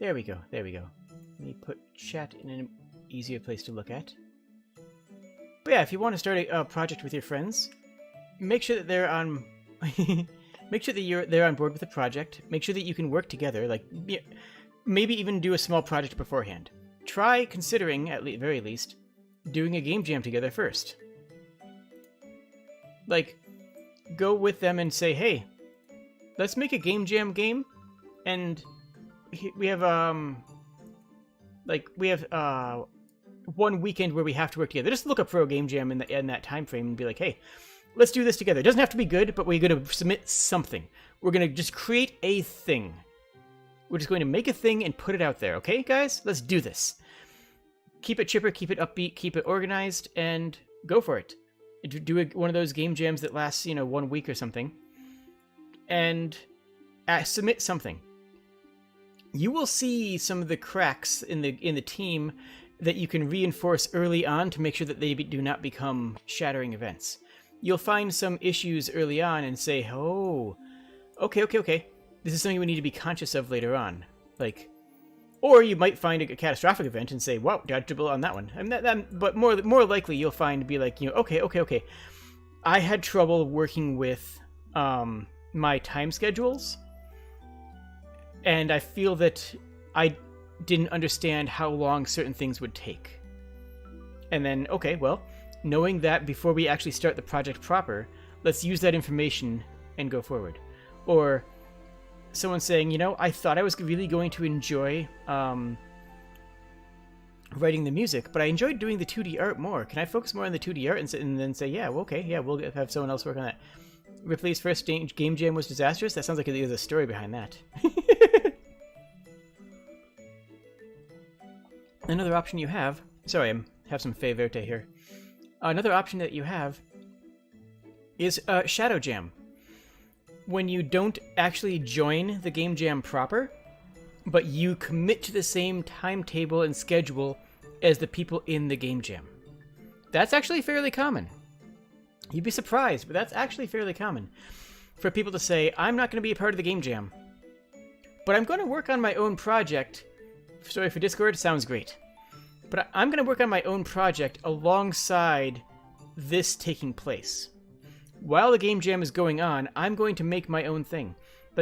Speaker 1: There we go, there we go. Let me put chat in an easier place to look at. But yeah, if you want to start a project with your friends, make sure that they're on. Make sure that they're on board with the project. Make sure that you can work together. Like, maybe even do a small project beforehand. Try considering, at the very least, doing a game jam together first. Like, go with them and say, "Hey, let's make a game jam game," and we have 1 weekend where we have to work together. Just look up for a game jam in that time frame and be like, hey, let's do this together. It doesn't have to be good, but we're going to submit something. We're going to just create a thing. We're just going to make a thing and put it out there. Okay, guys? Let's do this. Keep it chipper, keep it upbeat, keep it organized, and go for it. Do one of those game jams that lasts, 1 week or something. And submit something. You will see some of the cracks in the team that you can reinforce early on to make sure that they do not become shattering events. You'll find some issues early on and say, oh, okay. This is something we need to be conscious of later on. Or you might find a catastrophic event and say, wow, dodgeable on that one. But more likely you'll find be like, okay. I had trouble working with my time schedules, and I feel that I didn't understand how long certain things would take. And then, okay, well, knowing that before we actually start the project proper, let's use that information and go forward. Or someone saying, I thought I was really going to enjoy writing the music, but I enjoyed doing the 2D art more. Can I focus more on the 2D art and then say, yeah, well, okay, yeah, we'll have someone else work on that. Ripley's first game jam was disastrous? That sounds like there's a story behind that. Another option you have... Sorry, I have some Fey Verte here. Another option that you have is Shadow Jam. When you don't actually join the game jam proper, but you commit to the same timetable and schedule as the people in the game jam. That's actually fairly common. You'd be surprised, but that's actually fairly common. For people to say, I'm not going to be a part of the game jam, but I'm going to work on my own project. Sorry for Discord, sounds great. But I'm going to work on my own project alongside this taking place. While the game jam is going on, I'm going to make my own thing.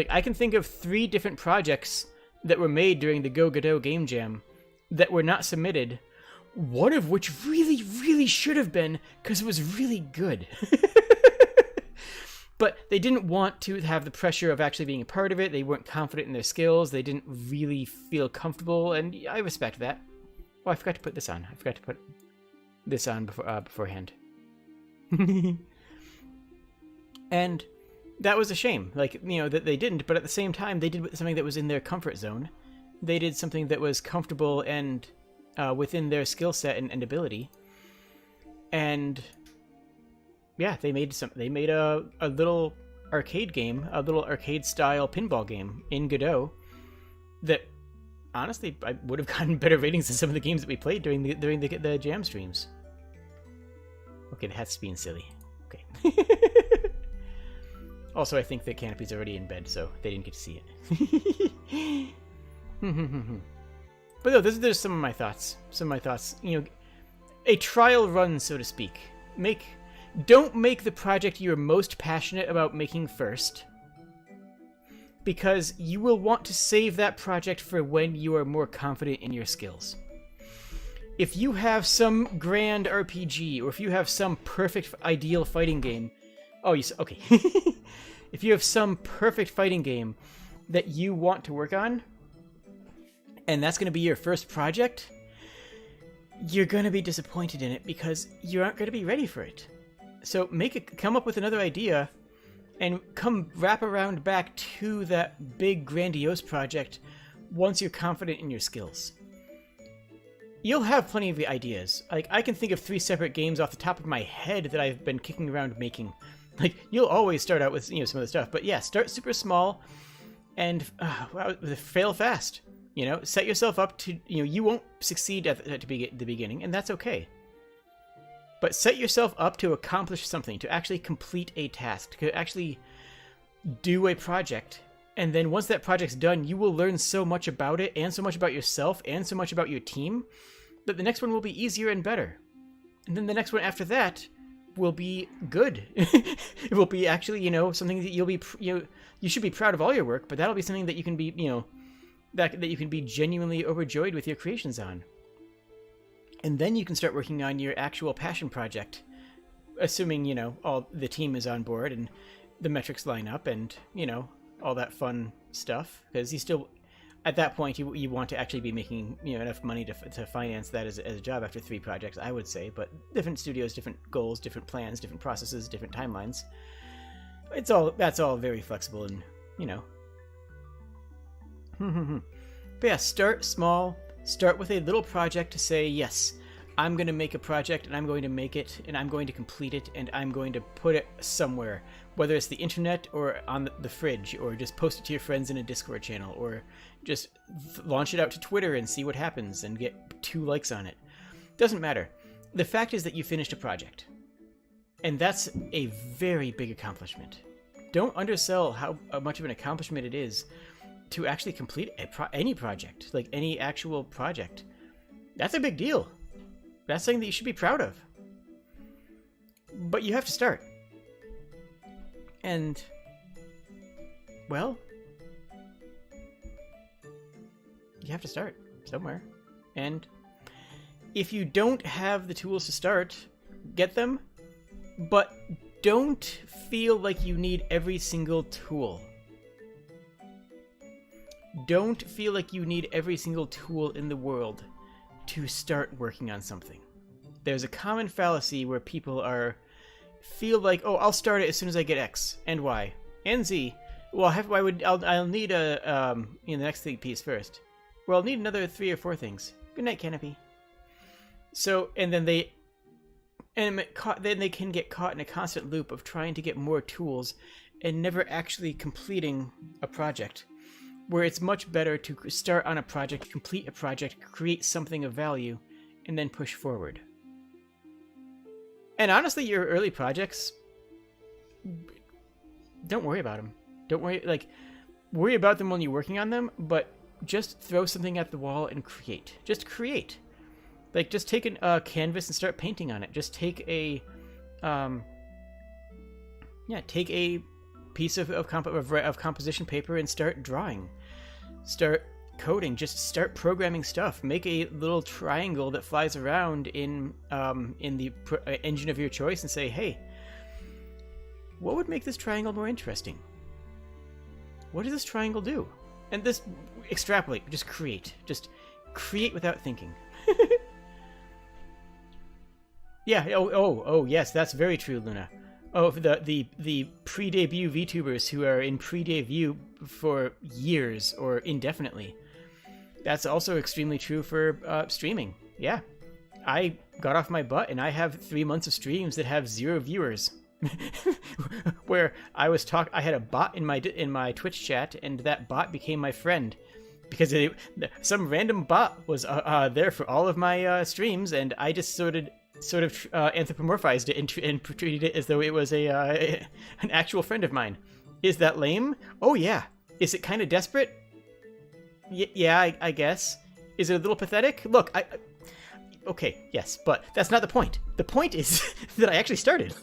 Speaker 1: I can think of 3 different projects that were made during the Go Godot game jam that were not submitted, one of which really, really should have been, because it was really good. But they didn't want to have the pressure of actually being a part of it. They weren't confident in their skills. They didn't really feel comfortable, and I respect that. Oh, I forgot to put this on. I forgot to put this on beforehand. And that was a shame. Like, you know, that they didn't, but at the same time, they did something that was in their comfort zone. They did something that was comfortable and within their skill set and ability. And yeah, they made a little arcade game, a little arcade style pinball game in Godot that honestly I would have gotten better ratings than some of the games that we played during the jam streams. Okay, the hat's being silly. Okay. Also, I think that Canopy's already in bed, so they didn't get to see it. But no, there's some of my thoughts. You know, a trial run, so to speak. Don't make the project you're most passionate about making first, because you will want to save that project for when you are more confident in your skills. If you have some grand RPG, or if you have some perfect ideal fighting game, okay. If you have some perfect fighting game that you want to work on, and that's going to be your first project, you're going to be disappointed in it because you aren't going to be ready for it. So come up with another idea and come wrap around back to that big grandiose project once you're confident in your skills. You'll have plenty of ideas. Like, I can think of 3 separate games off the top of my head that I've been kicking around making. Like, you'll always start out with, you know, some of the stuff, but yeah, start super small and fail fast. You know, set yourself up to, you know, you won't succeed at the beginning, and that's okay. But set yourself up to accomplish something, to actually complete a task, to actually do a project. And then once that project's done, you will learn so much about it, and so much about yourself, and so much about your team, that the next one will be easier and better. And then the next one after that will be good. It will be actually, you know, something that you should be proud of all your work, but that'll be something that you can be, you know, that you can be genuinely overjoyed with your creations on. And then you can start working on your actual passion project, assuming, you know, all the team is on board and the metrics line up and, you know, all that fun stuff. Because you still, at that point, you want to actually be making, you know, enough money to finance that as a job after 3 projects, I would say. But different studios, different goals, different plans, different processes, different timelines. That's all very flexible and, you know. But yeah, start small. Start with a little project to say, yes, I'm going to make a project and I'm going to make it and I'm going to complete it and I'm going to put it somewhere, whether it's the internet or on the fridge, or just post it to your friends in a Discord channel, or just launch it out to Twitter and see what happens and get 2 likes on it. Doesn't matter. The fact is that you finished a project. And that's a very big accomplishment. Don't undersell how much of an accomplishment it is to actually complete any project, like any actual project. That's a big deal. That's something that you should be proud of. But you have to start. And, well, you have to start somewhere. And if you don't have the tools to start, get them, but don't feel like you need every single tool. Don't feel like you need every single tool in the world to start working on something. There's a common fallacy where people feel like, oh, I'll start it as soon as I get X and Y and Z. Well, I'll need the next piece first. Well, I'll need another 3 or 4 things. Good night, Canopy. So, and then they can get caught in a constant loop of trying to get more tools and never actually completing a project. Where it's much better to start on a project, complete a project, create something of value, and then push forward. And honestly, your early projects, don't worry about them. Don't worry about them when you're working on them, but just throw something at the wall and create. Just create. Like, just take a canvas and start painting on it. Just take a piece of composition paper and start drawing. Start coding. Just start programming stuff. Make a little triangle that flies around in the engine of your choice and say, hey, what would make this triangle more interesting? What does this triangle do? And this extrapolate. Just create. Just create without thinking. Yeah. Oh, yes, that's very true, Luna. Oh, the pre-debut VTubers who are in pre-debut for years or indefinitely. That's also extremely true for streaming. Yeah, I got off my butt and I have 3 months of streams that have 0 viewers. Where I had a bot in my Twitch chat, and that bot became my friend because some random bot was there for all of my streams, and I just sort of anthropomorphized it and treated it as though it was an actual friend of mine. Is that lame? Oh yeah. Is it kind of desperate? Yeah, I guess. Is it a little pathetic? Look, okay, yes, but that's not the point. The point is that I actually started.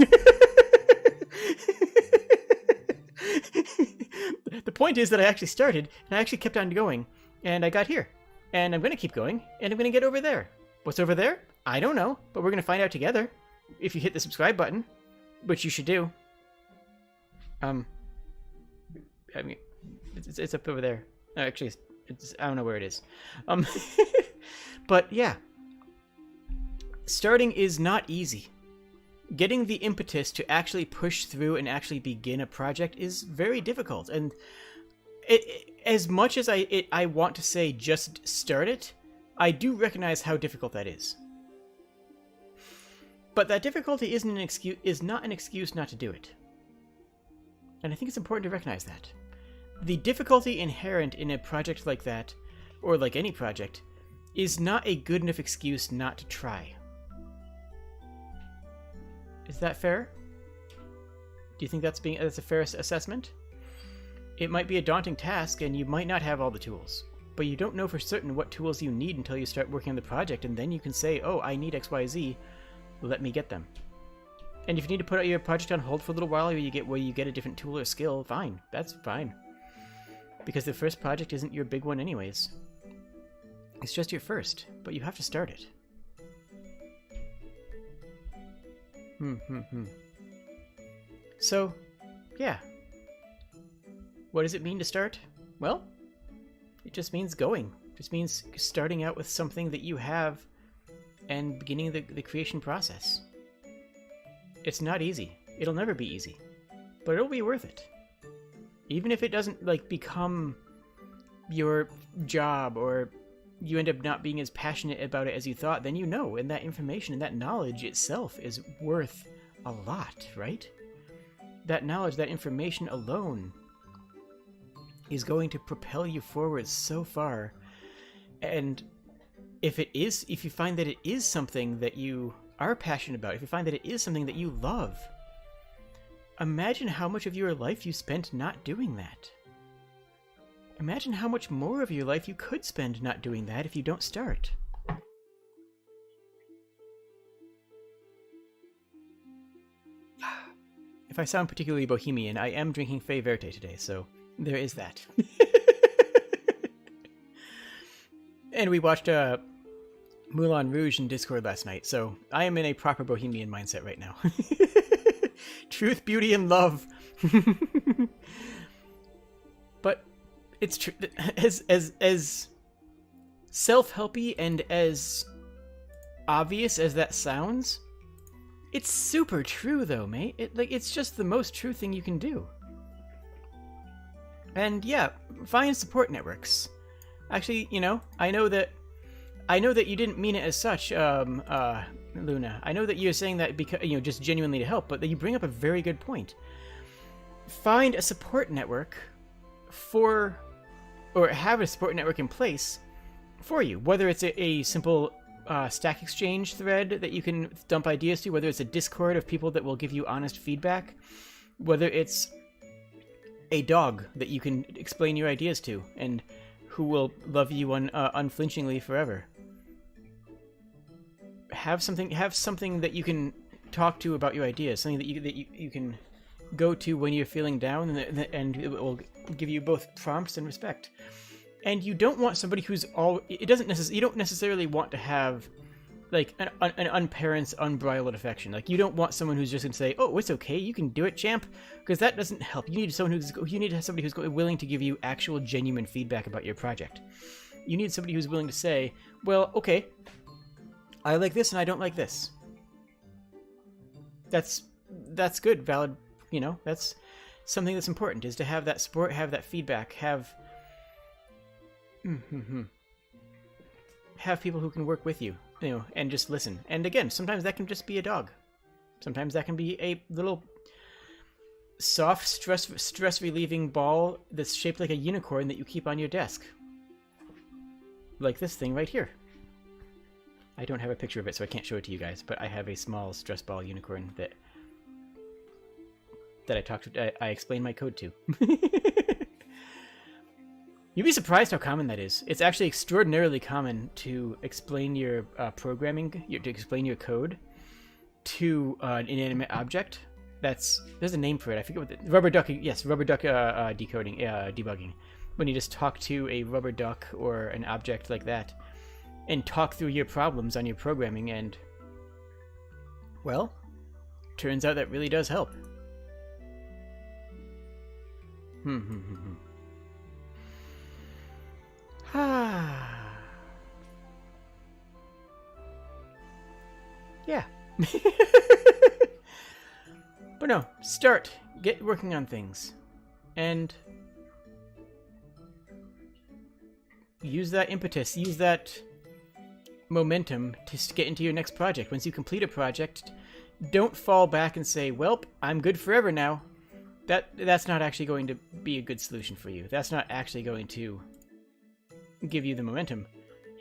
Speaker 1: The point is that I actually started, and I actually kept on going, and I got here. And I'm going to keep going, and I'm going to get over there. What's over there? I don't know, but we're going to find out together if you hit the subscribe button, which you should do. I mean, it's up over there. Actually, I don't know where it is. But yeah, starting is not easy. Getting the impetus to actually push through and actually begin a project is very difficult. And as much as I want to say just start it, I do recognize how difficult that is. But that difficulty is not an excuse not to do it. And I think it's important to recognize that. The difficulty inherent in a project like that, or like any project, is not a good enough excuse not to try. Is that fair? Do you think that's a fair assessment? It might be a daunting task, and you might not have all the tools. But you don't know for certain what tools you need until you start working on the project, and then you can say, oh, I need XYZ, let me get them. And if you need to put your project on hold for a little while, or you get a different tool or skill, fine. That's fine. Because the first project isn't your big one anyways. It's just your first, but you have to start it. So, yeah. What does it mean to start? Well, it just means going. It just means starting out with something that you have and beginning the creation process. It's not easy. It'll never be easy. But it'll be worth it. Even if it doesn't, become your job, or you end up not being as passionate about it as you thought, then you know, and that information and that knowledge itself is worth a lot, right? That knowledge, that information alone is going to propel you forward so far. And if you find that it is something that you are passionate about, if you find that it is something that you love, imagine how much of your life you spent not doing that. Imagine how much more of your life you could spend not doing that if you don't start. If I sound particularly bohemian, I am drinking Fey Verte today, so there is that. And we watched Moulin Rouge in Discord last night, so I am in a proper bohemian mindset right now. Truth, beauty, and love. But it's true. As self-helpy and as obvious as that sounds, it's super true, though, mate. It's just the most true thing you can do. And yeah, find support networks. Actually, I know that you didn't mean it as such, Luna. I know that you're saying that because just genuinely to help, but that you bring up a very good point. Find a support network or have a support network in place for you. Whether it's a simple Stack Exchange thread that you can dump ideas to, whether it's a Discord of people that will give you honest feedback, whether it's a dog that you can explain your ideas to and who will love you unflinchingly forever. Have something that you can talk to about your ideas, something that you can go to when you're feeling down, and it will give you both prompts and respect. And you don't want somebody who's you don't necessarily want to have an unparents, unbridled affection. You don't want someone who's just going to say, "Oh, it's okay, you can do it, champ," because that doesn't help. You need somebody who's willing to give you actual, genuine feedback about your project. You need somebody who's willing to say, well, okay, I like this and I don't like this. That's good, valid, you know, that's something that's important, is to have that support, have that feedback, have people who can work with you, you know, and just listen. And again, sometimes that can just be a dog. Sometimes that can be a little soft, stress-relieving ball that's shaped like a unicorn that you keep on your desk. Like this thing right here. I don't have a picture of it, so I can't show it to you guys, but I have a small stress ball unicorn that I explain my code to. You'd be surprised how common that is. It's actually extraordinarily common to explain your programming, to explain your code to an inanimate object. There's a name for it. I forget what rubber duck. Yes, rubber duck decoding, debugging. When you just talk to a rubber duck or an object like that, and talk through your problems on your programming, and well, turns out that really does help. Yeah. But no, get working on things, and use that impetus, use that momentum to get into your next project. Once you complete a project, don't fall back and say, "Welp, I'm good forever now." That's not actually going to be a good solution for you. That's not actually going to give you the momentum.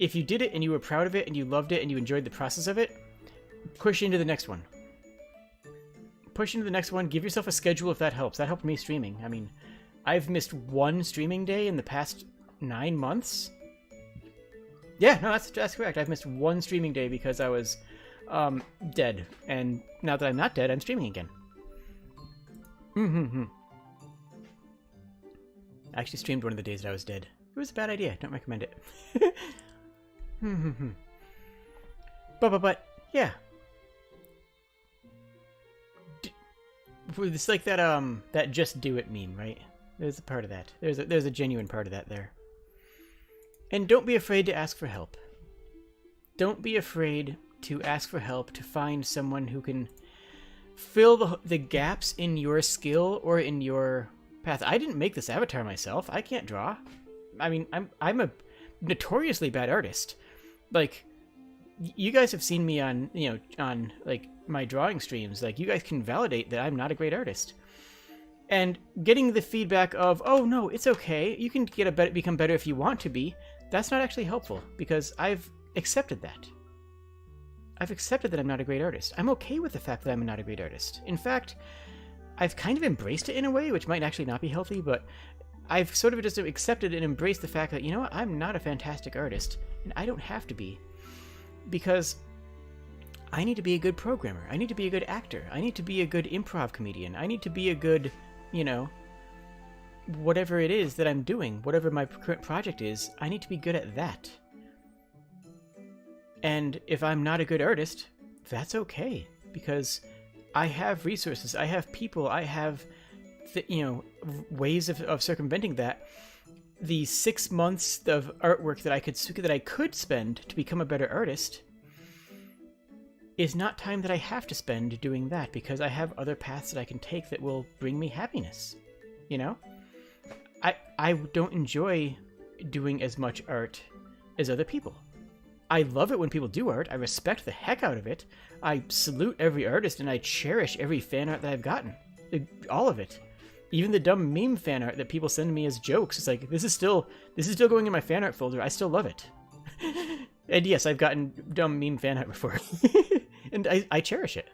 Speaker 1: If you did it and you were proud of it and you loved it and you enjoyed the process of it, push into the next one. Push into the next one. Give yourself a schedule if that helps. That helped me streaming. I mean, I've missed one streaming day in the past 9 months. Yeah, no, that's correct. I've missed one streaming day because I was dead. And now that I'm not dead, I'm streaming again. I actually streamed one of the days that I was dead. It was a bad idea. Don't recommend it. But yeah. It's like that just do it meme, right? There's a part of that. There's a genuine part of that there. And don't be afraid to ask for help. Don't be afraid to ask for help, to find someone who can fill the gaps in your skill or in your path. I didn't make this avatar myself. I can't draw. I mean, I'm a notoriously bad artist. Like, you guys have seen me on, you know, on like my drawing streams. Like, you guys can validate that I'm not a great artist. And getting the feedback of, "Oh no, it's okay. You can become better if you want to be." That's not actually helpful, because I've accepted that. I've accepted that I'm not a great artist. I'm okay with the fact that I'm not a great artist. In fact, I've kind of embraced it in a way, which might actually not be healthy, but I've sort of just accepted and embraced the fact that, you know what, I'm not a fantastic artist, and I don't have to be, because I need to be a good programmer. I need to be a good actor. I need to be a good improv comedian. I need to be a good, you know, whatever it is that I'm doing, whatever my current project is, I need to be good at that. And if I'm not a good artist, that's okay, because I have resources, I have people, I have, you know, ways of circumventing that. The 6 months of artwork that I could spend to become a better artist is not time that I have to spend doing that, because I have other paths that I can take that will bring me happiness. You know? I don't enjoy doing as much art as other people. I love it when people do art. I respect the heck out of it. I salute every artist, and I cherish every fan art that I've gotten. All of it. Even the dumb meme fan art that people send me as jokes. It's like, this is still going in my fan art folder. I still love it. And yes, I've gotten dumb meme fan art before. And I cherish it.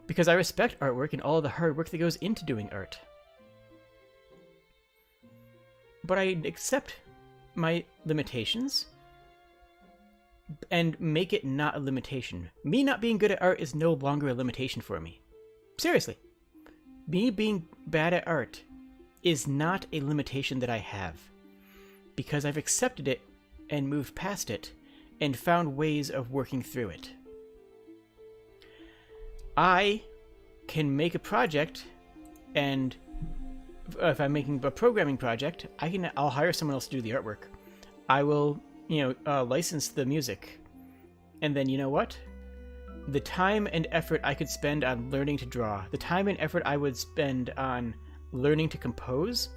Speaker 1: Because I respect artwork and all the hard work that goes into doing art. But I accept my limitations and make it not a limitation. Me not being good at art is no longer a limitation for me. Seriously. Me being bad at art is not a limitation that I have, because I've accepted it and moved past it and found ways of working through it. I can make a project, and if I'm making a programming project, I'll hire someone else to do the artwork. I will license the music. And then, you know what? The time and effort I could spend on learning to draw, the time and effort I would spend on learning to compose,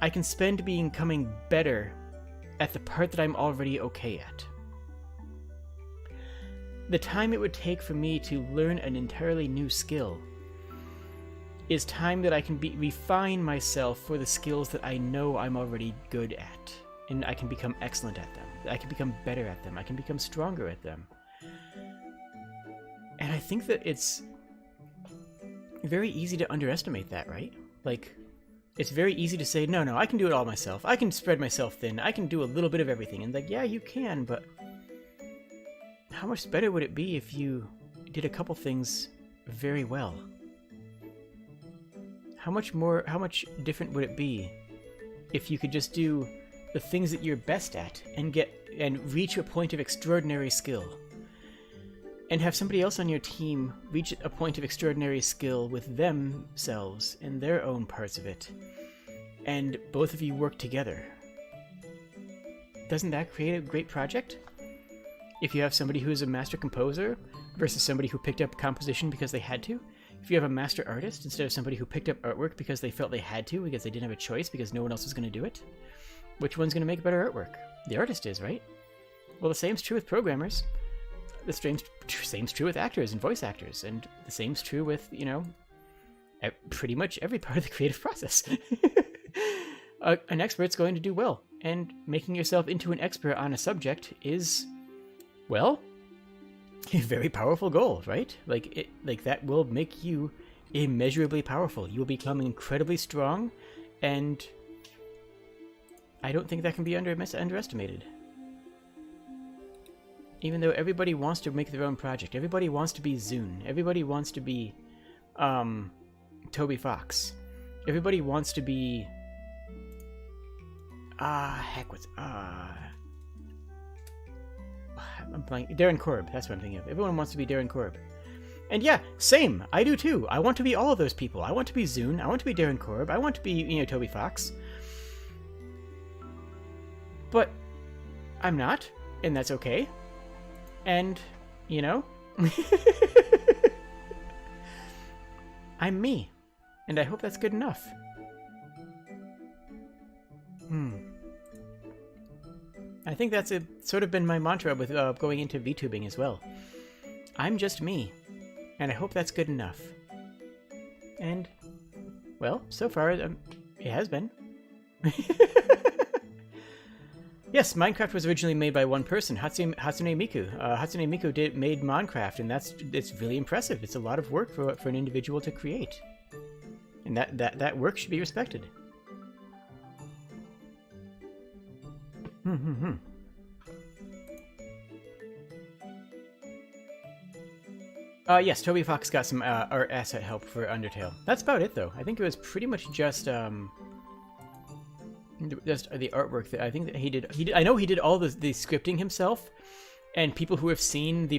Speaker 1: I can spend becoming better at the part that I'm already okay at. The time it would take for me to learn an entirely new skill is time that I can refine myself for the skills that I know I'm already good at, and I can become excellent at them. I can become better at them. I can become stronger at them. And I think that it's very easy to underestimate that, right? Like, it's very easy to say, no, I can do it all myself. I can spread myself thin. I can do a little bit of everything. And like, yeah, you can, but how much better would it be if you did a couple things very well? How much different would it be if you could just do the things that you're best at and reach a point of extraordinary skill? And have somebody else on your team reach a point of extraordinary skill with themselves and their own parts of it. And both of you work together. Doesn't that create a great project? If you have somebody who's a master composer versus somebody who picked up composition because they had to. If you have a master artist instead of somebody who picked up artwork because they felt they had to, because they didn't have a choice, because no one else was going to do it. Which one's going to make better artwork? The artist is, right? Well, the same's true with programmers. The same's true with actors and voice actors, and the same's true with, pretty much every part of the creative process. An expert's going to do well, and making yourself into an expert on a subject is, well, a very powerful goal, right? Like that will make you immeasurably powerful. You will become incredibly strong, and I don't think that can be underestimated. Even though everybody wants to make their own project. Everybody wants to be Zune. Everybody wants to be Toby Fox. Everybody wants to be I'm blanking. Darren Korb, that's what I'm thinking of. Everyone wants to be Darren Korb. And yeah, same. I do too. I want to be all of those people. I want to be Zune. I want to be Darren Korb. I want to be, Toby Fox. But I'm not, and that's okay. And, I'm me. And I hope that's good enough. I think that's sort of been my mantra with going into VTubing as well. I'm just me. And I hope that's good enough. And, well, so far, it has been. Yes, Minecraft was originally made by one person, Hatsune Miku. Hatsune Miku made Minecraft, and it's really impressive. It's a lot of work for an individual to create. And that work should be respected. Yes, Toby Fox got some art asset help for Undertale. That's about it, though. I think it was pretty much just the artwork that I think that he did. I know he did all the scripting himself, and people who have seen the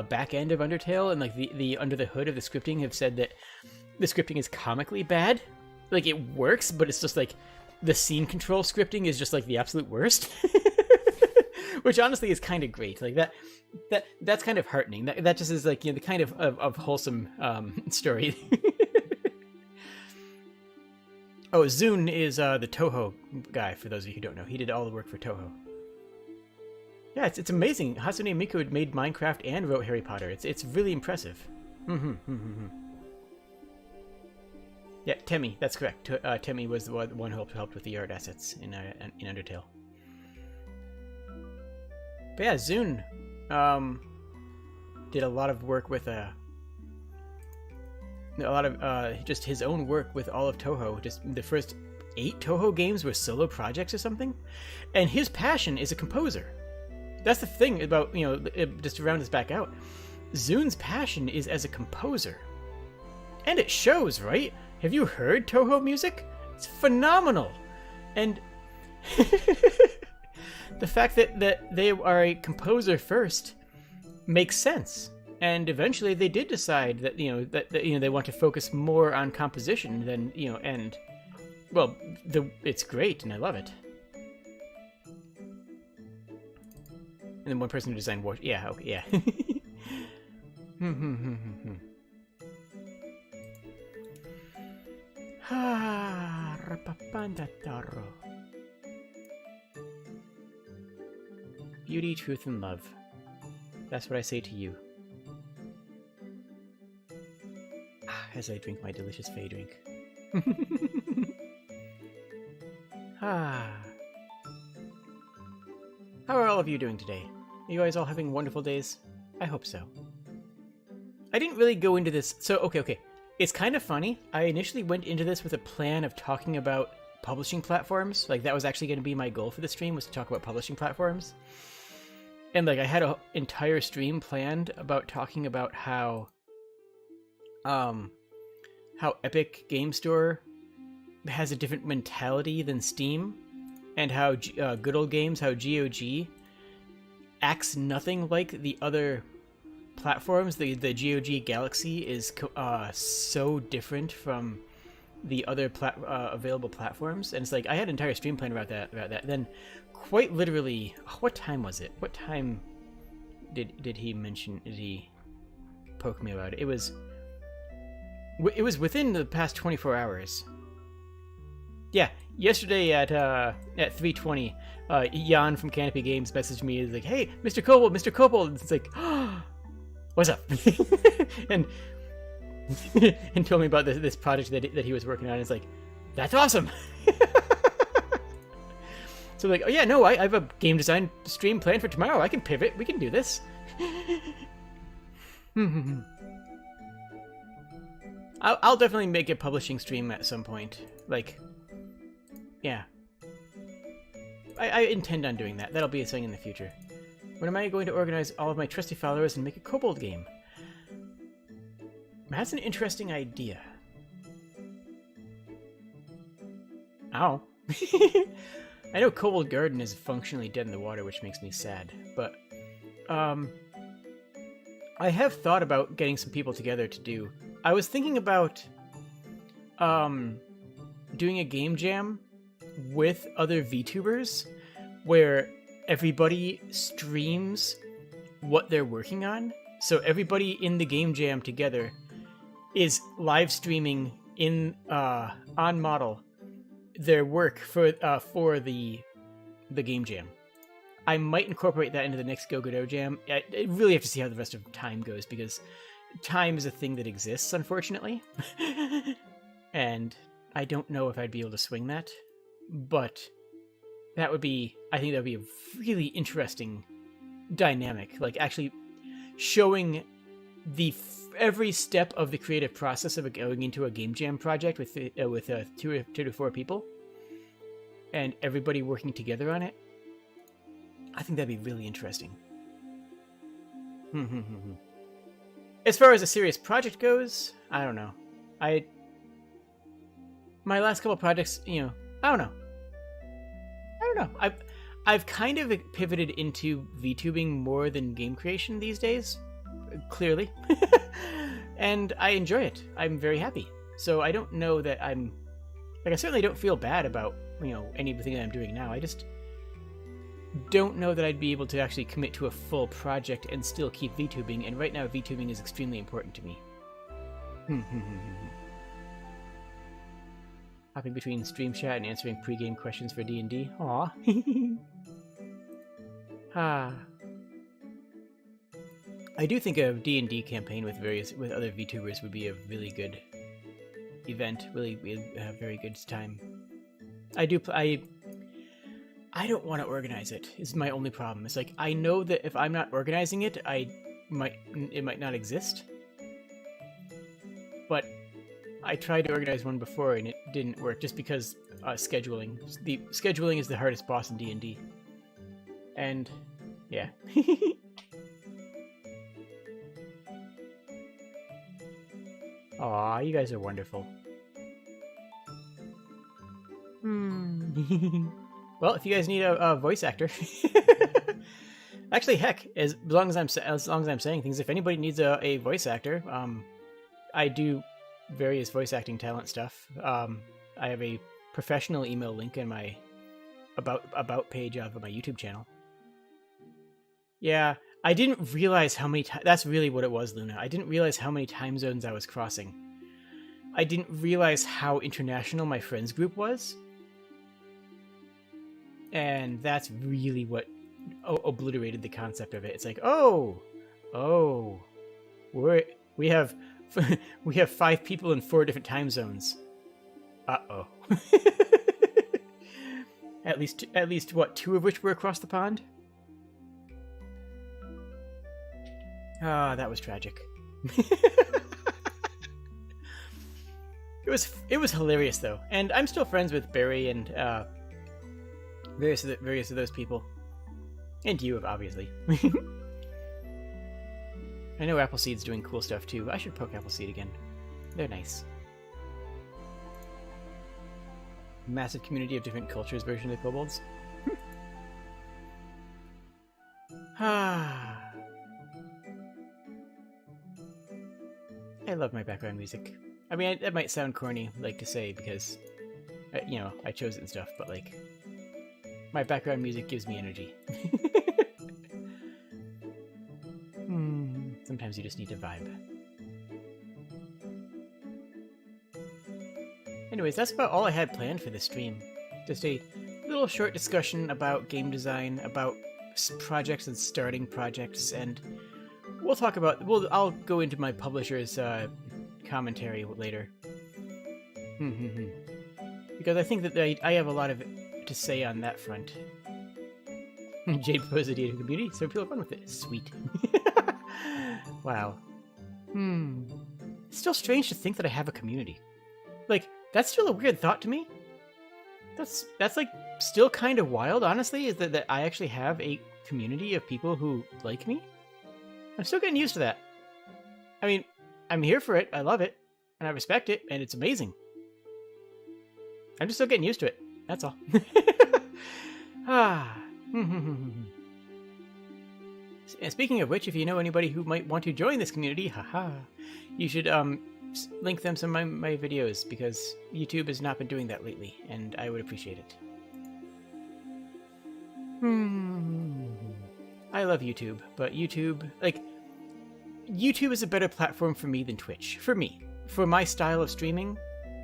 Speaker 1: back end of Undertale and like the under the hood of the scripting have said that the scripting is comically bad. Like, it works, but it's just like the scene control scripting is just like the absolute worst. Which honestly is kind of great. Like that's kind of heartening. That just is like, the kind of wholesome story. Oh, Zune is the Toho guy, for those of you who don't know. He did all the work for Toho. Yeah, it's amazing. Hatsune Miku made Minecraft and wrote Harry Potter. It's really impressive. Yeah, Temmie, that's correct. Temmie was the one who helped with the art assets in Undertale. But yeah, Zune did a lot of work with just his own work with all of Toho. Just the first 8 Toho games were solo projects or something. And his passion is a composer. That's the thing about, just to round this back out. Zune's passion is as a composer. And it shows, right? Have you heard Toho music? It's phenomenal. And the fact that they are a composer first makes sense. And eventually they did decide that, they want to focus more on composition than, and, well, it's great and I love it. And then one person who designed war. Yeah, okay, yeah. Beauty, truth, and love. That's what I say to you. As I drink my delicious Fey drink. How are all of you doing today? Are you guys all having wonderful days? I hope so. I didn't really go into this... So, okay. It's kind of funny. I initially went into this with a plan of talking about publishing platforms. Like, that was actually going to be my goal for the stream, was to talk about publishing platforms. And, like, I had an entire stream planned about talking about how Epic Game Store has a different mentality than Steam, and how Good Old Games, how GOG acts nothing like the other platforms. The GOG Galaxy is so different from the other available platforms, and it's like I had an entire stream plan about that. Then, quite literally, what time was it? What time did he mention? Did he poke me about it? It was within the past 24 hours. Yeah, yesterday at 3:20, Jan from Canopy Games messaged me. He's like, "Hey, Mr. Kobold." It's like, oh, what's up? and told me about this project that he was working on. It's like, that's awesome. So like, oh yeah, no, I have a game design stream planned for tomorrow. I can pivot. We can do this. I'll definitely make a publishing stream at some point. Like, yeah. I intend on doing that. That'll be a thing in the future. When am I going to organize all of my trusty followers and make a Kobold game? That's an interesting idea. Ow. I know Kobold Garden is functionally dead in the water, which makes me sad. But, I have thought about getting some people together to do... I was thinking about doing a game jam with other VTubers where everybody streams what they're working on. So everybody in the game jam together is live streaming in on model their work for the game jam. I might incorporate that into the next Go Godot jam. I really have to see how the rest of time goes, because time is a thing that exists, unfortunately. And I don't know if I'd be able to swing that. But that would be... I think that would be a really interesting dynamic. Like, actually showing every step of the creative process of going into a game jam project with 2 to 4 people. And everybody working together on it. I think that'd be really interesting. As far as a serious project goes, I don't know. My last couple projects, I don't know. I've kind of pivoted into VTubing more than game creation these days, clearly. And I enjoy it. I'm very happy. So I don't know that I certainly don't feel bad about, anything that I'm doing now. I just don't know that I'd be able to actually commit to a full project and still keep VTubing, and right now VTubing is extremely important to me. Hopping between stream chat and answering pre-game questions for D&D. Aw. I do think a D&D campaign with other VTubers would be a really good event. Really a very good time. I don't want to organize it. Is my only problem. It's like, I know that if I'm not organizing it, it might not exist. But I tried to organize one before and it didn't work, just because scheduling. The scheduling is the hardest boss in D&D. And yeah. Aw, you guys are wonderful. Well, if you guys need a voice actor, actually, heck, as long as I'm saying things, if anybody needs a voice actor, I do various voice acting talent stuff. I have a professional email link in my about page of my YouTube channel. Yeah, I didn't realize how many times... That's really what it was, Luna. I didn't realize how many time zones I was crossing. I didn't realize how international my friends group was. And that's really what obliterated the concept of it. It's like, oh, we have 5 people in 4 different time zones. Uh-oh. At least what, 2 of which were across the pond? Ah, that was tragic. It was hilarious though, and I'm still friends with Barry and various of those people, and you, obviously. I know Appleseed's doing cool stuff too. I should poke Appleseed again. They're nice. Massive community of different cultures version of the kobolds. Ah. I love my background music. I mean, that might sound corny, like to say, because, you know, I chose it and stuff, but, like, my background music gives me energy. Sometimes you just need to vibe. Anyways, that's about all I had planned for this stream. Just a little short discussion about game design, about projects and starting projects, and we'll talk about... I'll go into my publisher's commentary later. Because I think that I have a lot of to say on that front. Jade proposed the idea to the community, so people have fun with it. Sweet. Wow. It's still strange to think that I have a community. Like, that's still a weird thought to me. That's like still kind of wild, honestly, is that I actually have a community of people who like me. I'm still getting used to that. I mean, I'm here for it, I love it, and I respect it, and it's amazing. I'm just still getting used to it, that's all. And speaking of which, if you know anybody who might want to join this community, you should link them some of my videos, because YouTube has not been doing that lately, and I would appreciate it. I love YouTube, but YouTube is a better platform for me than Twitch. For me. For my style of streaming,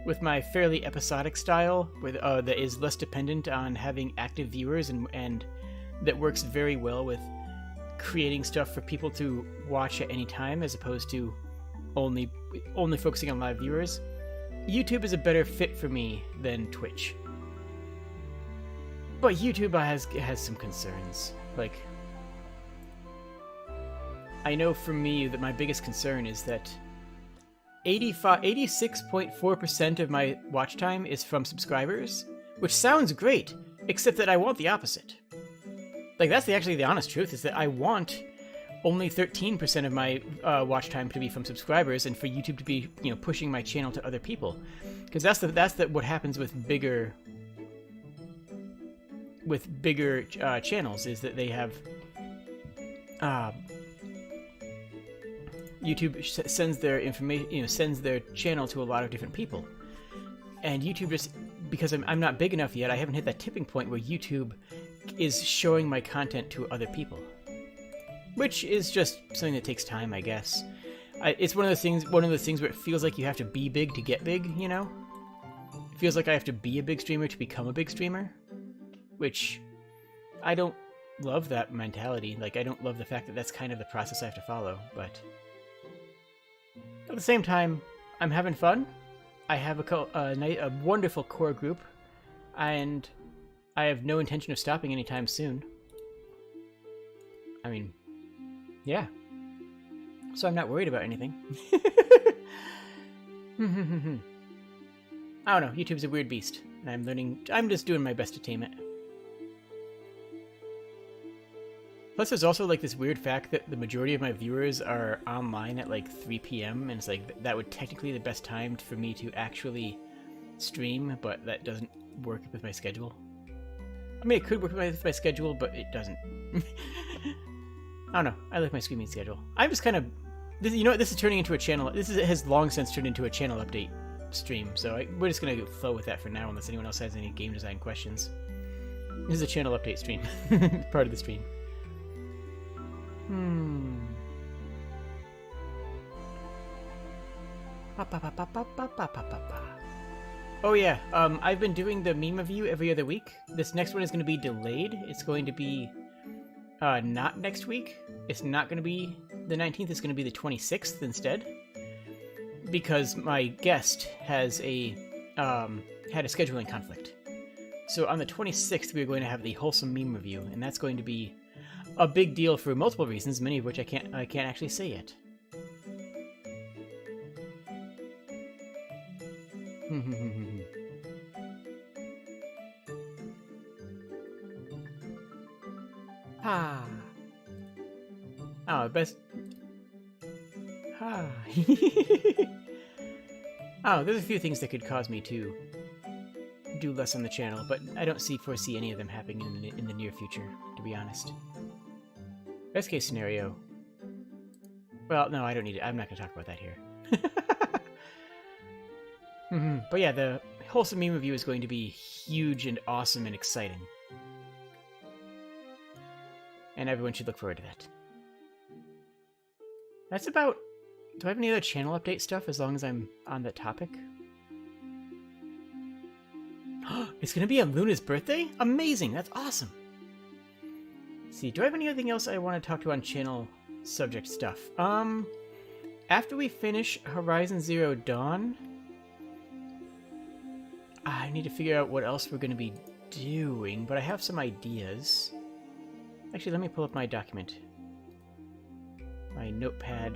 Speaker 1: with my fairly episodic style, that is less dependent on having active viewers and that works very well with creating stuff for people to watch at any time as opposed to only focusing on live viewers. YouTube is a better fit for me than Twitch. But YouTube has some concerns. Like, I know for me that my biggest concern is that 86.4% of my watch time is from subscribers, which sounds great, except that I want the opposite. Like, that's actually the honest truth, is that I want only 13% of my watch time to be from subscribers, and for YouTube to be, you know, pushing my channel to other people, because that's what happens with bigger channels, is that they have YouTube sends their information, sends their channel to a lot of different people, and YouTube just, because I'm not big enough yet, I haven't hit that tipping point where YouTube is showing my content to other people, which is just something that takes time, I guess. It's one of those things where it feels like you have to be big to get big, you know? It feels like I have to be a big streamer to become a big streamer, which I don't love that mentality. Like, I don't love the fact that that's kind of the process I have to follow, but at the same time, I'm having fun. I have a wonderful core group, and I have no intention of stopping anytime soon. I mean, yeah. So I'm not worried about anything. I don't know, YouTube's a weird beast, and I'm just doing my best to tame it. Plus, there's also, like, this weird fact that the majority of my viewers are online at, like, 3 p.m., and it's like, that would technically be the best time for me to actually stream, but that doesn't work with my schedule. I mean, it could work with my schedule, but it doesn't. I don't know. I like my streaming schedule. I'm just kind of... You know what? This is turning into a channel... has long since turned into a channel update stream, so we're just going to flow with that for now, unless anyone else has any game design questions. This is a channel update stream. Part of the stream. Hmm. Ba, ba, ba, ba, ba, ba, ba, ba, ba. Oh yeah, I've been doing the meme review every other week. This next one is going to be delayed. It's going to be not next week. It's not going to be the 19th. It's going to be the 26th instead, because my guest has had a scheduling conflict. So on the 26th, we're going to have the wholesome meme review, and that's going to be a big deal for multiple reasons, many of which I can't actually say yet. Ah. Oh, best. Ah. Oh, there's a few things that could cause me to do less on the channel, but I don't foresee any of them happening in the near future, to be honest. Best case scenario. Well, no, I don't need it. I'm not going to talk about that here. But yeah, the wholesome meme review is going to be huge and awesome and exciting. And everyone should look forward to that. That's about... Do I have any other channel update stuff as long as I'm on that topic? It's going to be on Luna's birthday? Amazing! That's awesome! Let's see, do I have anything else I want to talk to on channel subject stuff? After we finish Horizon Zero Dawn, I need to figure out what else we're going to be doing, but I have some ideas. Actually, let me pull up my document. My notepad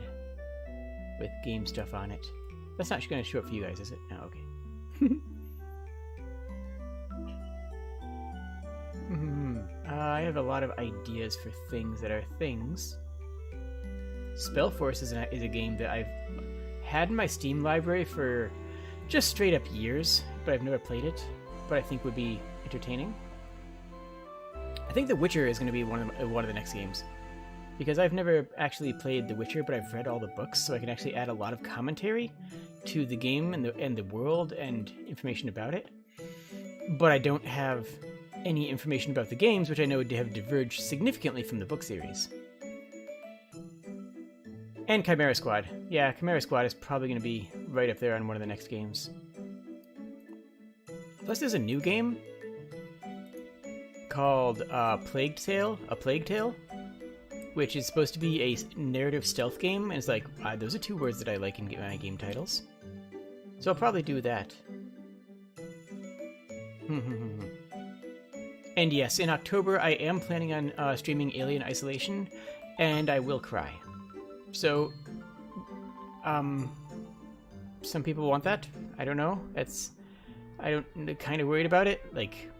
Speaker 1: with game stuff on it. That's not going to show up for you guys, is it? No, okay. I have a lot of ideas for things that are things. Spellforce is a game that I've had in my Steam library for just straight up years, but I've never played it, but I think would be entertaining. I think The Witcher is going to be one of the next games, because I've never actually played The Witcher, but I've read all the books, so I can actually add a lot of commentary to the game and the world and information about it. But I don't have any information about the games, which I know would have diverged significantly from the book series. And Chimera Squad. Yeah, Chimera Squad is probably going to be right up there on one of the next games. Plus, there's a new game called A Plague Tale, which is supposed to be a narrative stealth game, and it's like, those are two words that I like in my game titles. So I'll probably do that. And yes, in October, I am planning on streaming Alien Isolation, and I will cry. So, some people want that. I don't know. I'm kind of worried about it. Like,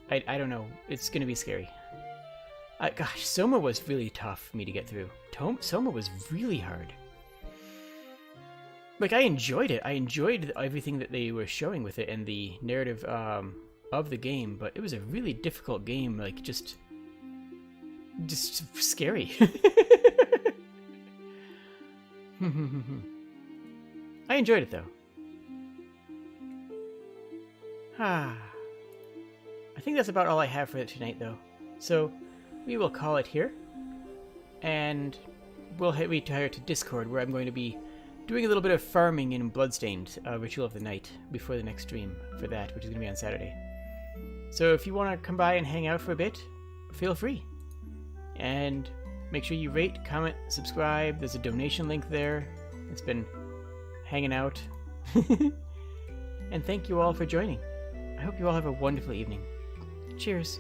Speaker 1: I don't know. It's going to be scary. Gosh, Soma was really tough for me to get through. Soma was really hard. Like, I enjoyed it. I enjoyed everything that they were showing with it and the narrative of the game, but it was a really difficult game. Like, just scary. I enjoyed it, though. I think that's about all I have for it tonight, though. So, we will call it here. And we'll retire to Discord, where I'm going to be doing a little bit of farming in Bloodstained, Ritual of the Night, before the next stream for that, which is going to be on Saturday. So if you want to come by and hang out for a bit, feel free. And make sure you rate, comment, subscribe. There's a donation link there. It's been hanging out. And thank you all for joining. I hope you all have a wonderful evening. Cheers.